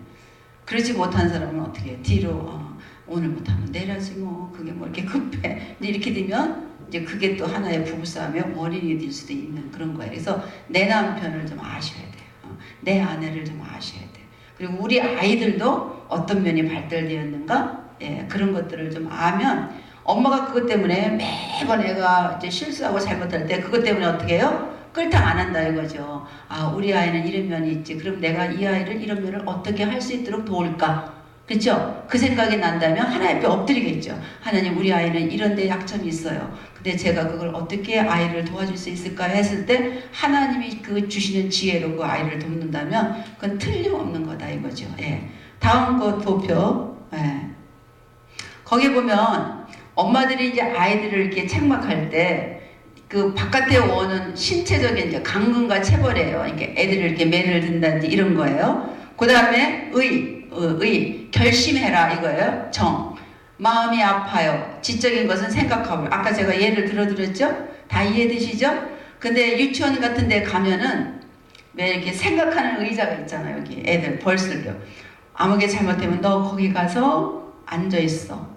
Speaker 1: 그러지 못한 사람은 어떻게 뒤로 오늘 못하면 내려지 뭐, 그게 뭐 이렇게 급해. 이렇게 되면 이제 그게 또 하나의 부부싸움의 원인이 될 수도 있는 그런 거예요. 그래서 내 남편을 좀 아셔야 돼요. 내 아내를 좀 아셔야 돼요. 그리고 우리 아이들도 어떤 면이 발달되었는가, 예, 그런 것들을 좀 아면 엄마가 그것 때문에 매번 애가 이제 실수하고 잘못할 때 그것 때문에 어떻게 해요? 끌탕 안 한다 이거죠. 우리 아이는 이런 면이 있지. 그럼 내가 이 아이를 이런 면을 어떻게 할 수 있도록 도울까? 그렇죠? 그 생각이 난다면 하나님 앞에 엎드리겠죠. 하나님, 우리 아이는 이런 데 약점이 있어요. 근데 제가 그걸 어떻게 아이를 도와줄 수 있을까 했을 때 하나님이 그 주시는 지혜로 그 아이를 돕는다면 그건 틀림없는 거다 이거죠. 예. 다음 거 도표. 예. 거기 보면 엄마들이 이제 아이들을 이렇게 책망할 때 그 바깥에 오는 신체적인 이제 강근과 체벌이에요. 이렇게 애들을 이렇게 매를 든다든지 이런 거예요. 그 다음에 결심해라 이거예요. 정. 마음이 아파요. 지적인 것은 생각하고. 아까 제가 예를 들어드렸죠? 다 이해되시죠? 근데 유치원 같은 데 가면은 왜 이렇게 생각하는 의자가 있잖아요. 여기 애들 벌쓸려. 아무게 잘못되면 너 거기 가서 앉아있어.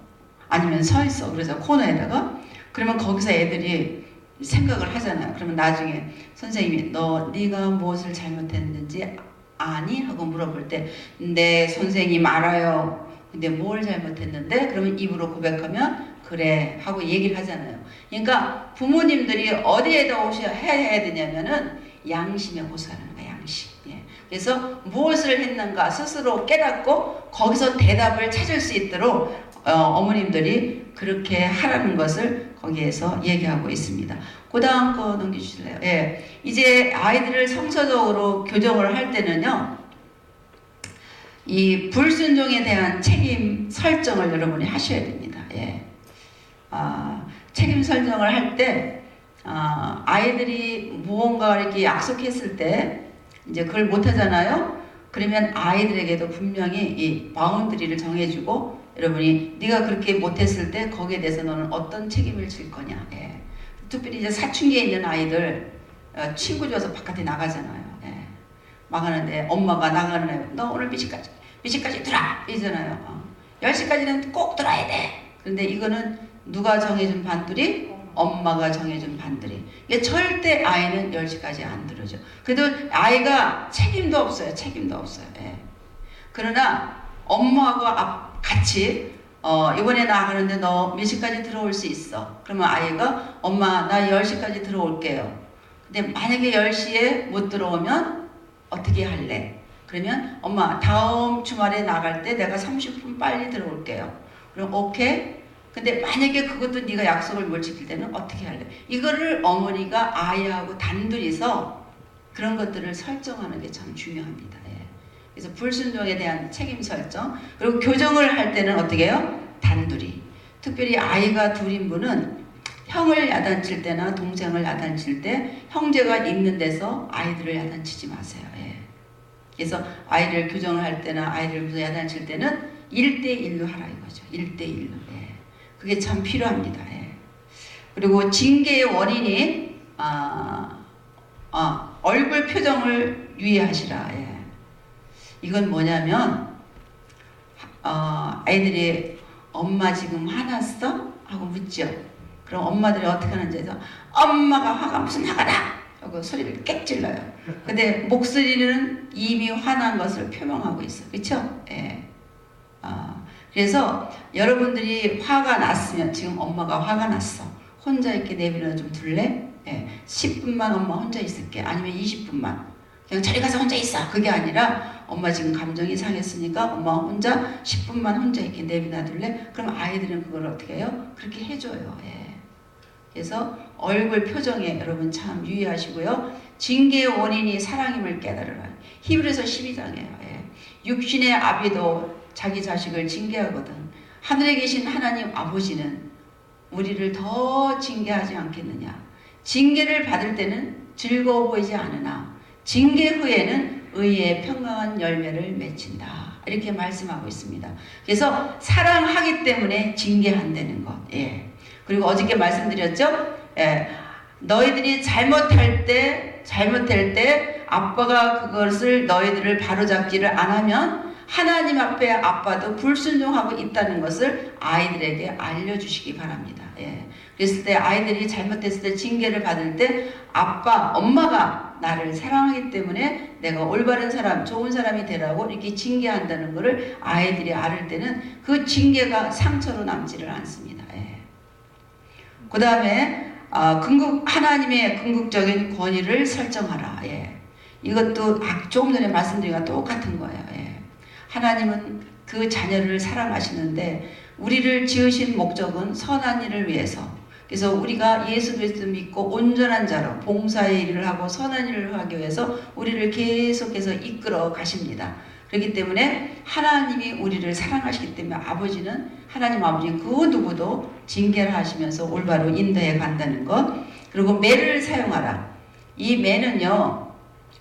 Speaker 1: 아니면 서있어. 그래서 코너에다가. 그러면 거기서 애들이 생각을 하잖아요. 그러면 나중에 선생님이 네가 무엇을 잘못했는지 아니? 하고 물어볼 때 네 선생님 알아요. 근데 뭘 잘못했는데? 그러면 입으로 고백하면 그래 하고 얘기를 하잖아요. 그러니까 부모님들이 어디에다 해야 되냐면은 양심에 호소하는 거야. 양심. 예. 그래서 무엇을 했는가 스스로 깨닫고 거기서 대답을 찾을 수 있도록 어머님들이 그렇게 하라는 것을 거기에서 얘기하고 있습니다. 그 다음 거 넘겨주실래요? 예. 이제 아이들을 성서적으로 교정을 할 때는요, 이 불순종에 대한 책임 설정을 여러분이 하셔야 됩니다. 예. 책임 설정을 할 때, 아이들이 무언가 이렇게 약속했을 때, 이제 그걸 못하잖아요? 그러면 아이들에게도 분명히 이 바운드리를 정해주고, 여러분이 네가 그렇게 못했을 때 거기에 대해서 너는 어떤 책임을 질 거냐. 예. 특별히 이제 사춘기에 있는 아이들 친구 줘서 바깥에 나가잖아요. 예. 나가는데 엄마가 나가는 애, 너 오늘 몇 시까지 들어와 이러잖아요. 10시까지는 꼭 들어야 돼. 그런데 이거는 누가 정해준 반두리? 엄마가 정해준 반두리. 이게 절대 아이는 10시까지 안 들어죠. 그래도 아이가 책임도 없어요. 예. 그러나 엄마하고 같이 이번에 나가는데 너 몇 시까지 들어올 수 있어? 그러면 아이가 엄마 나 10시까지 들어올게요. 근데 만약에 10시에 못 들어오면 어떻게 할래? 그러면 엄마 다음 주말에 나갈 때 내가 30분 빨리 들어올게요. 그럼 오케이? 근데 만약에 그것도 네가 약속을 못 지킬 때는 어떻게 할래? 이거를 어머니가 아이하고 단둘이서 그런 것들을 설정하는 게 참 중요합니다. 예. 그래서 불순종에 대한 책임 설정, 그리고 교정을 할 때는 어떻게 해요? 단둘이. 특별히 아이가 둘인 분은 형을 야단칠 때나 동생을 야단칠 때 형제가 있는 데서 아이들을 야단치지 마세요. 예. 그래서 아이를 교정을 할 때나 아이를 야단칠 때는 1대1로 하라 이거죠. 1대1로. 예. 그게 참 필요합니다. 예. 그리고 징계의 원인이 얼굴 표정을 유의하시라. 예. 이건 뭐냐면 아이들이 엄마 지금 화났어? 하고 묻죠. 그럼 엄마들이 어떻게 하는지 해서 엄마가 화가 무슨 화가 나! 하고 소리를 깨 질러요. 근데 목소리는 이미 화난 것을 표명하고 있어. 그렇죠? 예. 그래서 여러분들이 화가 났으면 지금 엄마가 화가 났어. 혼자 이렇게 내버려 좀 둘래? 예. 10분만 엄마 혼자 있을게. 아니면 20분만. 그냥 저리 가서 혼자 있어. 그게 아니라 엄마 지금 감정이 상했으니까 엄마 혼자 10분만 혼자 이렇게 내비놔 둘래? 그럼 아이들은 그걸 어떻게 해요? 그렇게 해줘요. 예. 그래서 얼굴 표정에 여러분 참 유의하시고요. 징계의 원인이 사랑임을 깨달으라. 히브리서 12장이에요. 예. 육신의 아비도 자기 자식을 징계하거든. 하늘에 계신 하나님 아버지는 우리를 더 징계하지 않겠느냐. 징계를 받을 때는 즐거워 보이지 않으나 징계 후에는 의의 평강한 열매를 맺힌다. 이렇게 말씀하고 있습니다. 그래서 사랑하기 때문에 징계한다는 것. 예. 그리고 어저께 말씀드렸죠? 예. 너희들이 잘못할 때 아빠가 그것을 너희들을 바로잡지를 안 하면 하나님 앞에 아빠도 불순종하고 있다는 것을 아이들에게 알려주시기 바랍니다. 예. 그랬을 때 아이들이 잘못했을 때 징계를 받을 때 아빠, 엄마가 나를 사랑하기 때문에 내가 올바른 사람, 좋은 사람이 되라고 이렇게 징계한다는 것을 아이들이 알을 때는 그 징계가 상처로 남지를 않습니다. 예. 그 다음에 하나님의 궁극적인 권위를 설정하라. 예. 이것도 조금 전에 말씀드린 거랑 똑같은 거예요. 예. 하나님은 그 자녀를 사랑하시는데 우리를 지으신 목적은 선한 일을 위해서. 그래서 우리가 예수 그리스도 믿고 온전한 자로 봉사의 일을 하고 선한 일을 하기 위해서 우리를 계속해서 이끌어 가십니다. 그렇기 때문에 하나님이 우리를 사랑하시기 때문에 하나님 아버지는 그 누구도 징계를 하시면서 올바로 인도해 간다는 것. 그리고 매를 사용하라. 이 매는요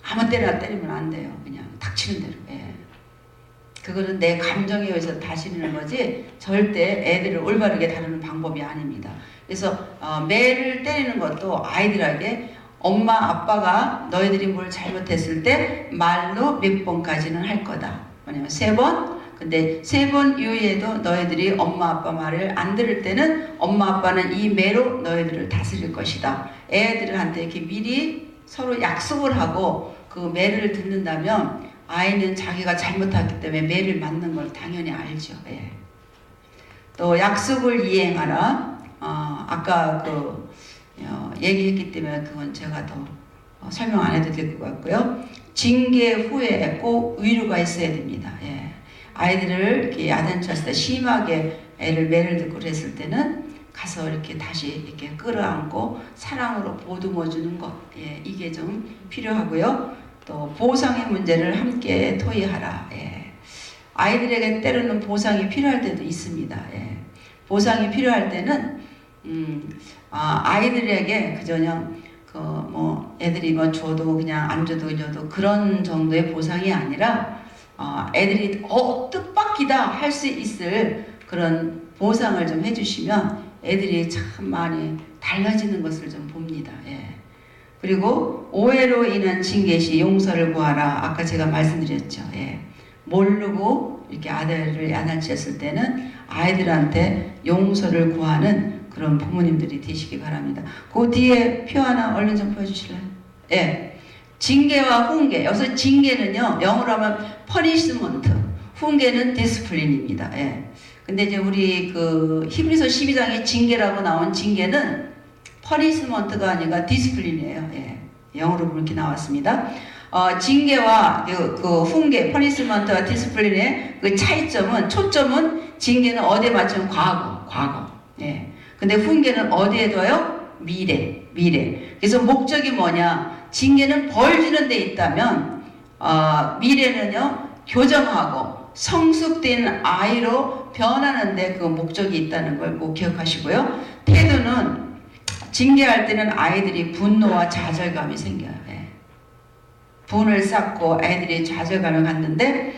Speaker 1: 아무 때나 때리면 안 돼요. 그냥 닥치는 대로. 예. 그거는 내 감정에 의해서 다스리는 거지 절대 애들을 올바르게 다루는 방법이 아닙니다. 그래서 매를 때리는 것도 아이들에게 엄마 아빠가 너희들이 뭘 잘못했을 때 말로 몇 번까지는 할 거다. 뭐냐면 3번. 근데 3번 이후에도 너희들이 엄마 아빠 말을 안 들을 때는 엄마 아빠는 이 매로 너희들을 다스릴 것이다. 애들한테 이렇게 미리 서로 약속을 하고 그 매를 듣는다면 아이는 자기가 잘못했기 때문에 매를 맞는 걸 당연히 알죠. 예. 또 약속을 이행하라. 아까 얘기했기 때문에 그건 제가 더 설명 안 해도 될 것 같고요. 징계 후에 꼭 의료가 있어야 됩니다. 예. 아이들을 이렇게 야단쳤을 때 심하게 매를 듣고 그랬을 때는 가서 이렇게 다시 이렇게 끌어안고 사랑으로 보듬어 주는 것. 예. 이게 좀 필요하고요. 또 보상의 문제를 함께 토의하라. 예. 아이들에게 때로는 보상이 필요할 때도 있습니다. 예. 보상이 필요할 때는 아이들에게 그저 그냥 애들이 줘도 그냥 안 줘도 그런 정도의 보상이 아니라 애들이 뜻밖이다 할 수 있을 그런 보상을 좀 해주시면 애들이 참 많이 달라지는 것을 좀 봅니다. 예. 그리고 오해로 인한 징계 시 용서를 구하라. 아까 제가 말씀드렸죠. 예. 모르고 이렇게 아들을 야단쳤을 때는 아이들한테 용서를 구하는 그런 부모님들이 되시기 바랍니다. 그 뒤에 표 하나 얼른 좀 보여주실래요? 예. 징계와 훈계. 여기서 징계는요, 영어로 하면 punishment, 훈계는 discipline입니다. 예. 근데 이제 우리 히브리서 12장에 징계라고 나온 징계는 punishment가 아니라 discipline이에요. 예. 영어로 그렇게 나왔습니다. 징계와 훈계, punishment와 discipline의 그 차이점은, 초점은 징계는 어디에 맞추면 과거. 예. 근데 훈계는 어디에 둬요? 미래. 그래서 목적이 뭐냐? 징계는 벌 주는 데 있다면 미래는요 교정하고 성숙된 아이로 변하는데 그 목적이 있다는 걸 꼭 기억하시고요. 태도는 징계할 때는 아이들이 분노와 좌절감이 생겨요. 예. 분을 쌓고 아이들이 좌절감을 갖는데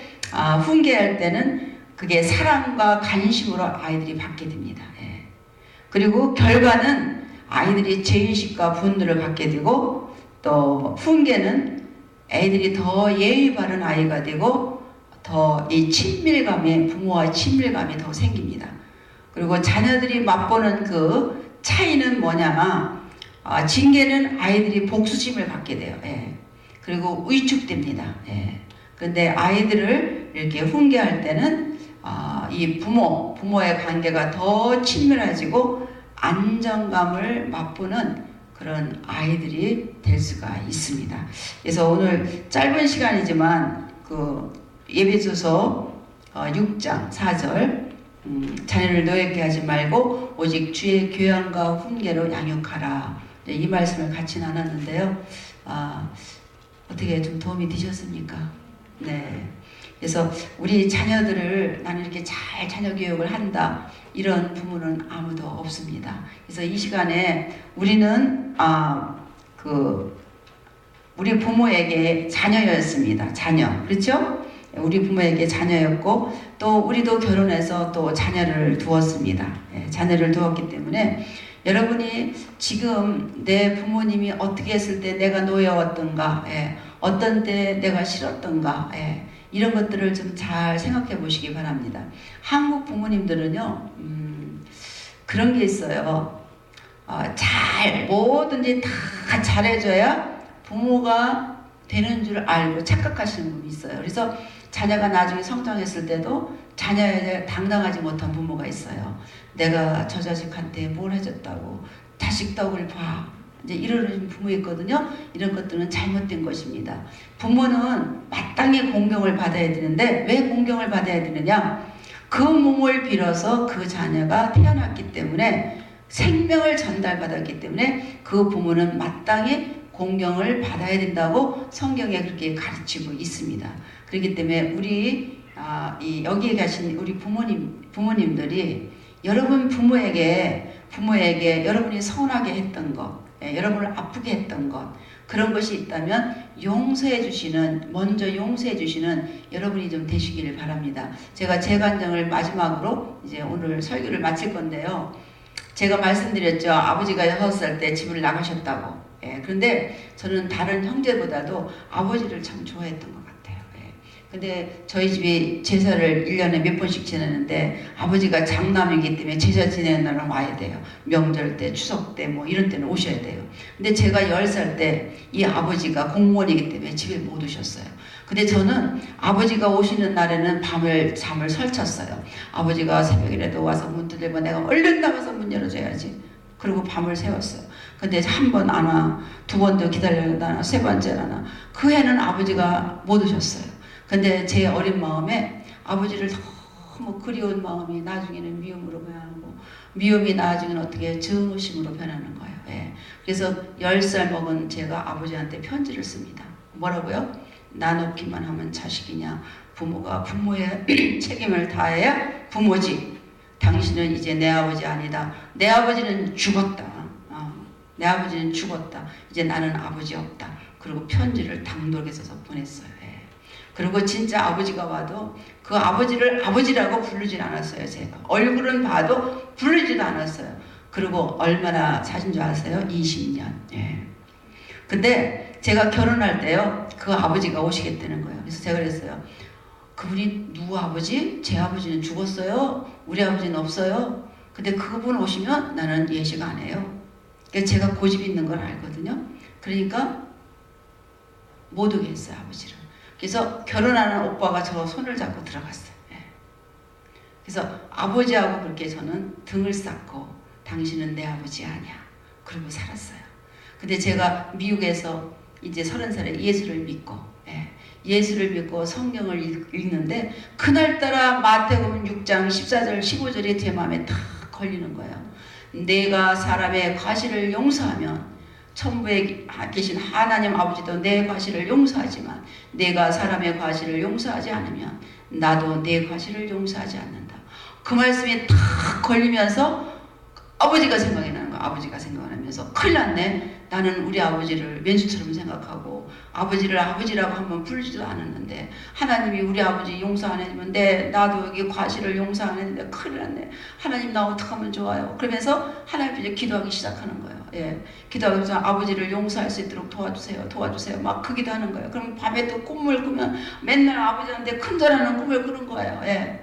Speaker 1: 훈계할 때는 그게 사랑과 관심으로 아이들이 받게 됩니다. 예. 그리고 결과는 아이들이 죄의식과 분노를 갖게 되고 또 훈계는 애들이 더 예의 바른 아이가 되고 더 이 친밀감에 부모와 친밀감이 더 생깁니다. 그리고 자녀들이 맛보는 그 차이는 뭐냐면 징계는 아이들이 복수심을 갖게 돼요. 예. 그리고 위축됩니다. 예. 그런데 아이들을 이렇게 훈계할 때는 이 부모의 관계가 더 친밀해지고 안정감을 맛보는 그런 아이들이 될 수가 있습니다. 그래서 오늘 짧은 시간이지만 그 예배소서 6장 4절 자녀를 노엽게 하지 말고 오직 주의 교양과 훈계로 양육하라. 이 말씀을 같이 나눴는데요. 어떻게 좀 도움이 되셨습니까? 네. 그래서 우리 자녀들을 나는 이렇게 잘 자녀 교육을 한다. 이런 부모는 아무도 없습니다. 그래서 이 시간에 우리는 우리 부모에게 자녀였습니다. 자녀. 그렇죠? 우리 부모에게 자녀였고 또 우리도 결혼해서 또 자녀를 두었습니다. 예, 자녀를 두었기 때문에 여러분이 지금 내 부모님이 어떻게 했을 때 내가 놓여왔던가, 예, 어떤 때 내가 싫었던가, 예, 이런 것들을 좀 잘 생각해 보시기 바랍니다. 한국 부모님들은요, 그런 게 있어요. 뭐든지 다 잘해줘야 부모가 되는 줄 알고 착각하시는 분이 있어요. 그래서 자녀가 나중에 성장했을 때도 자녀에게 당당하지 못한 부모가 있어요. 내가 저 자식한테 뭘 해줬다고 자식 덕을 봐. 이제 이러는 부모 있거든요. 이런 것들은 잘못된 것입니다. 부모는 마땅히 공경을 받아야 되는데 왜 공경을 받아야 되느냐? 그 몸을 빌어서 그 자녀가 태어났기 때문에 생명을 전달받았기 때문에 그 부모는 마땅히 공경을 받아야 된다고 성경에 그렇게 가르치고 있습니다. 그렇기 때문에 우리 여기에 계신 우리 부모님들이 여러분 부모에게 여러분이 서운하게 했던 것, 여러분을 아프게 했던 것, 그런 것이 있다면 먼저 용서해 주시는 여러분이 좀 되시기를 바랍니다. 제가 제 간증을 마지막으로 이제 오늘 설교를 마칠 건데요. 제가 말씀드렸죠. 아버지가 6살 때 집을 나가셨다고. 그런데 저는 다른 형제보다도 아버지를 참 좋아했던 것 같아요. 근데 저희 집이 제사를 1년에 몇 번씩 지내는데 아버지가 장남이기 때문에 제사 지내는 날은 와야 돼요. 명절 때, 추석 때 뭐 이런 때는 오셔야 돼요. 근데 제가 10살 때 이 아버지가 공무원이기 때문에 집에 못 오셨어요. 근데 저는 아버지가 오시는 날에는 잠을 설쳤어요. 아버지가 새벽이라도 와서 문 두들면 내가 얼른 나가서 문 열어줘야지. 그리고 밤을 새웠어요. 근데 한 번 안 와, 두 번도 기다려다나, 세 번째 안 와. 그 해는 아버지가 못 오셨어요. 근데 제 어린 마음에 아버지를 너무 그리운 마음이 나중에는 미움으로 변하고, 미움이 나중에는 어떻게 증오심으로 변하는 거예요. 예. 그래서 10살 먹은 제가 아버지한테 편지를 씁니다. 뭐라고요? 나 놓기만 하면 자식이냐? 부모가 부모의 책임을 다해야 부모지. 당신은 이제 내 아버지 아니다. 내 아버지는 죽었다. 내 아버지는 죽었다. 이제 나는 아버지 없다. 그리고 편지를 당돌하게 써서 보냈어요. 예. 그리고 진짜 아버지가 와도 그 아버지를 아버지라고 부르진 않았어요. 제가 얼굴은 봐도 부르지도 않았어요. 그리고 얼마나 사신 줄 아세요? 20년. 예. 근데 제가 결혼할 때요, 그 아버지가 오시겠다는 거예요. 그래서 제가 그랬어요. 그분이 누구 아버지? 제 아버지는 죽었어요. 우리 아버지는 없어요. 근데 그분 오시면 나는 예식 안 해요. 그러니까 제가 고집 있는 걸 알거든요. 그러니까 못 오게 했어요, 아버지를. 그래서 결혼하는 오빠가 저 손을 잡고 들어갔어요. 예. 그래서 아버지하고 그렇게 저는 등을 쌓고 당신은 내 아버지 아니야. 그러고 살았어요. 근데 제가 미국에서 이제 30살에 예수를 믿고, 예. 예수를 믿고 성경을 읽는데 그날따라 마태복음 6장 14절 15절이 제 마음에 탁 걸리는 거예요. 내가 사람의 과실을 용서하면 천부에 계신 하나님 아버지도 내 과실을 용서하지만 내가 사람의 과실을 용서하지 않으면 나도 내 과실을 용서하지 않는다. 그 말씀이 탁 걸리면서 아버지가 생각이 나는 거야. 아버지가 생각나면서 큰일 났네. 나는 우리 아버지를 맨수처럼 생각하고 아버지를 아버지라고 한번 부르지도 않았는데 하나님이 우리 아버지 용서 안 해주면 나도 여기 과실을 용서 안 했는데 큰일 났네. 하나님 나 어떡하면 좋아요. 그러면서 하나님 앞에 기도하기 시작하는 거예요. 예, 기도하면서 아버지를 용서할 수 있도록 도와주세요. 도와주세요. 막 그 기도하는 거예요. 그럼 밤에 또 꿈을 꾸면 맨날 아버지한테 큰절하는 꿈을 꾸는 거예요. 예.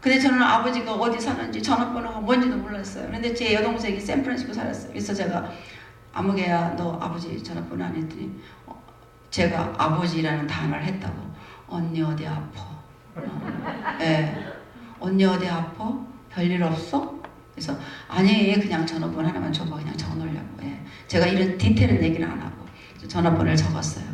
Speaker 1: 근데 저는 아버지가 어디 사는지 전화번호가 뭔지도 몰랐어요. 그런데 제 여동생이 샌프란시스코 살았어요. 그래서 제가 아무개야 너 아버지 전화번호 안 했더니 제가 아버지라는 단어를 했다고 언니 어디 아파? 예. 언니 어디 아파? 별일 없어? 그래서 아니 그냥 전화번호 하나만 줘봐 그냥 적어놓으려고. 예. 제가 이런 디테일한 얘기는 안 하고 전화번호를 적었어요.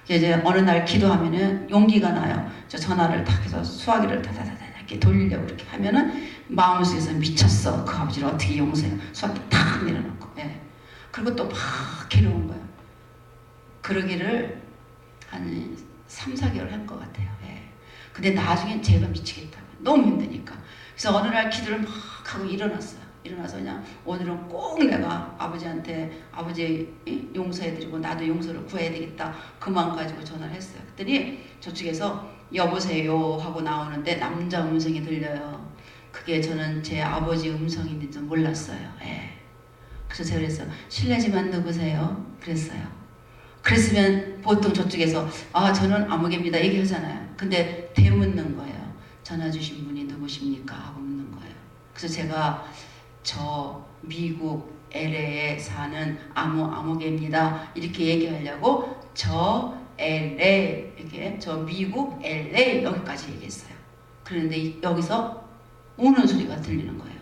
Speaker 1: 이제 어느 날 기도하면은 용기가 나요. 저 전화를 탁 해서 수화기를 다다다다 이렇게 돌리려고 이렇게 하면은 마음속에서 미쳤어. 그 아버지를 어떻게 용서해요? 수화기 탁 내려놓고. 예. 그리고 또 막 괴로운 거예요. 그러기를 한 3, 4개월 한 것 같아요. 예. 근데 나중엔 제가 미치겠다고. 너무 힘드니까. 그래서 어느 날 기도를 막 하고 일어났어요. 일어나서 그냥 오늘은 꼭 내가 아버지한테 아버지 용서해드리고 나도 용서를 구해야 되겠다. 그 마음 가지고 전화를 했어요. 그랬더니 저쪽에서 여보세요 하고 나오는데 남자 음성이 들려요. 그게 저는 제 아버지 음성인지 몰랐어요. 예. 그래서 제가 그랬어요. 실례지만 누구세요? 그랬어요. 그랬으면 보통 저쪽에서 저는 아무개입니다 얘기하잖아요. 근데 되묻는 거예요. 전화 주신 분이 누구십니까? 하고 묻는 거예요. 그래서 제가 저 미국 LA에 사는 아무개입니다. 이렇게 얘기하려고 저 LA 이렇게 저 미국 LA 여기까지 얘기했어요. 그런데 여기서 우는 소리가 들리는 거예요.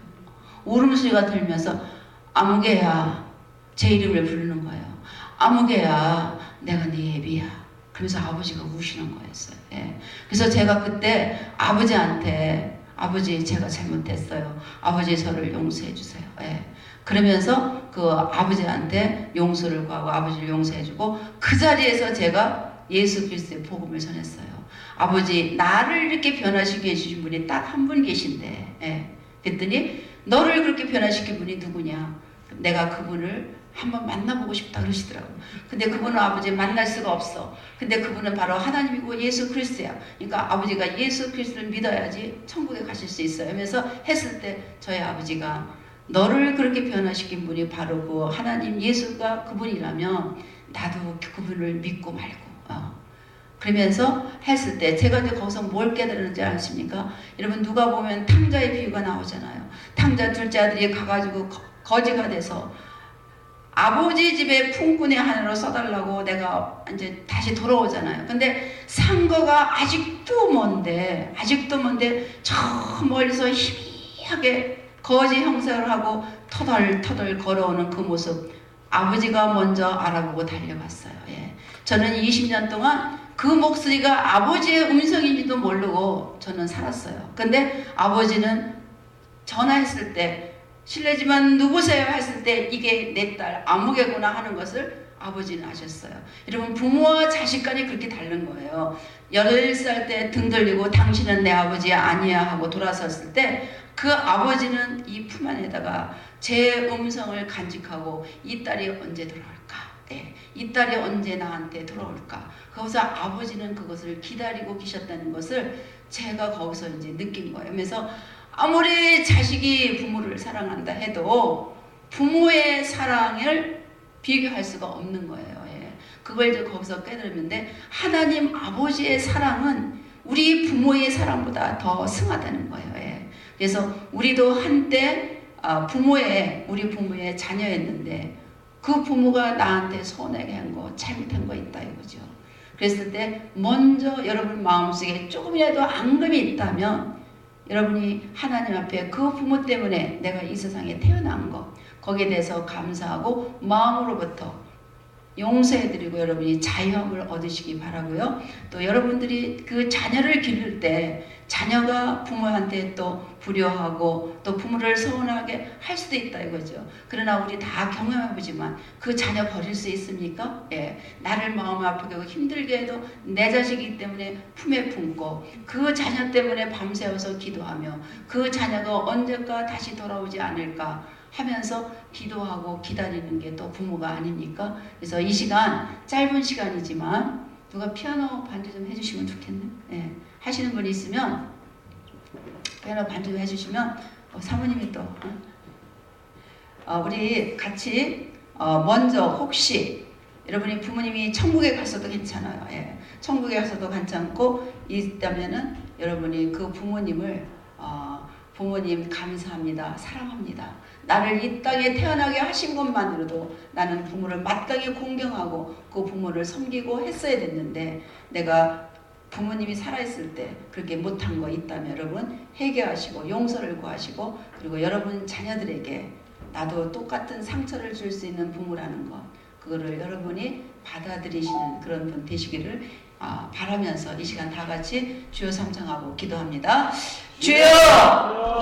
Speaker 1: 울음소리가 들면서 아무개야 제 이름을 부르는 거예요. 아무개야 내가 네 애비야. 그러면서 아버지가 우시는 거였어요. 예. 그래서 제가 그때 아버지한테 아버지 제가 잘못했어요. 아버지 저를 용서해 주세요. 예. 그러면서 그 아버지한테 용서를 구하고 아버지를 용서해주고 그 자리에서 제가 예수 그리스도의 복음을 전했어요. 아버지 나를 이렇게 변화시켜 주신 분이 딱 한 분 계신데 예. 그랬더니 너를 그렇게 변화시킨 분이 누구냐. 내가 그분을 한번 만나보고 싶다 그러시더라고요. 근데 그분은 아버지 만날 수가 없어. 근데 그분은 바로 하나님이고 예수 그리스도야. 그러니까 아버지가 예수 그리스도를 믿어야지 천국에 가실 수 있어요. 그래서 했을 때 저희 아버지가 너를 그렇게 변화시킨 분이 바로 그 하나님 예수가 그분이라면 나도 그분을 믿고 말고 그러면서 했을 때 제가 이제 거기서 뭘 깨달았는지 아십니까? 여러분 누가 보면 탕자의 비유가 나오잖아요. 탕자 둘째 아들이 가가지고 거지가 돼서 아버지 집에 품꾼의 하나로 써달라고 내가 이제 다시 돌아오잖아요. 근데 상거가 아직도 먼데 저 멀리서 희미하게 거지 형상을 하고 터덜터덜 걸어오는 그 모습 아버지가 먼저 알아보고 달려갔어요. 예. 저는 20년 동안 그 목소리가 아버지의 음성인지도 모르고 저는 살았어요. 근데 아버지는 전화했을 때 실례지만 누구세요? 했을 때 이게 내 딸 아무개구나 하는 것을 아버지는 아셨어요. 여러분 부모와 자식 간이 그렇게 다른 거예요. 11살 때 등 돌리고 당신은 내 아버지 아니야 하고 돌아섰을 때 그 아버지는 이 품 안에다가 제 음성을 간직하고 이 딸이 언제 돌아올까? 네. 이 딸이 언제 나한테 돌아올까? 거기서 아버지는 그것을 기다리고 계셨다는 것을 제가 거기서 이제 느낀 거예요. 그래서 아무리 자식이 부모를 사랑한다 해도 부모의 사랑을 비교할 수가 없는 거예요. 예. 그걸 이제 거기서 깨달았는데 하나님 아버지의 사랑은 우리 부모의 사랑보다 더 승하다는 거예요. 예. 그래서 우리도 한때 우리 부모의 자녀였는데 그 부모가 나한테 손해게 한 거, 잘못한 거 있다 이거죠. 그랬을 때 먼저 여러분 마음속에 조금이라도 앙금이 있다면 여러분이 하나님 앞에 그 부모 때문에 내가 이 세상에 태어난 것 거기에 대해서 감사하고 마음으로부터 용서해드리고 여러분이 자유함을 얻으시기 바라고요. 또 여러분들이 그 자녀를 기를 때 자녀가 부모한테 또 불효하고 또 부모를 서운하게 할 수도 있다 이거죠. 그러나 우리 다 경험해보지만 그 자녀 버릴 수 있습니까? 예, 나를 마음 아프게 하고 힘들게 해도 내 자식이기 때문에 품에 품고 그 자녀 때문에 밤새워서 기도하며 그 자녀가 언젠가 다시 돌아오지 않을까 하면서 기도하고 기다리는 게 또 부모가 아닙니까? 그래서 이 시간 짧은 시간이지만 누가 피아노 반주 좀 해주시면 좋겠네. 예, 하시는 분이 있으면 피아노 반주 좀 해주시면 사모님이 또 우리 같이 먼저 혹시 여러분이 부모님이 천국에 가서도 괜찮아요. 예, 천국에 가서도 괜찮고 있다면은 여러분이 그 부모님을 부모님 감사합니다. 사랑합니다. 나를 이 땅에 태어나게 하신 것만으로도 나는 부모를 마땅히 공경하고 그 부모를 섬기고 했어야 됐는데 내가 부모님이 살아있을 때 그렇게 못한 거 있다면 여러분 회개하시고 용서를 구하시고 그리고 여러분 자녀들에게 나도 똑같은 상처를 줄 수 있는 부모라는 것 그거를 여러분이 받아들이시는 그런 분 되시기를 바라면서 이 시간 다 같이 주여 삼창하고 기도합니다. 주여! 주여!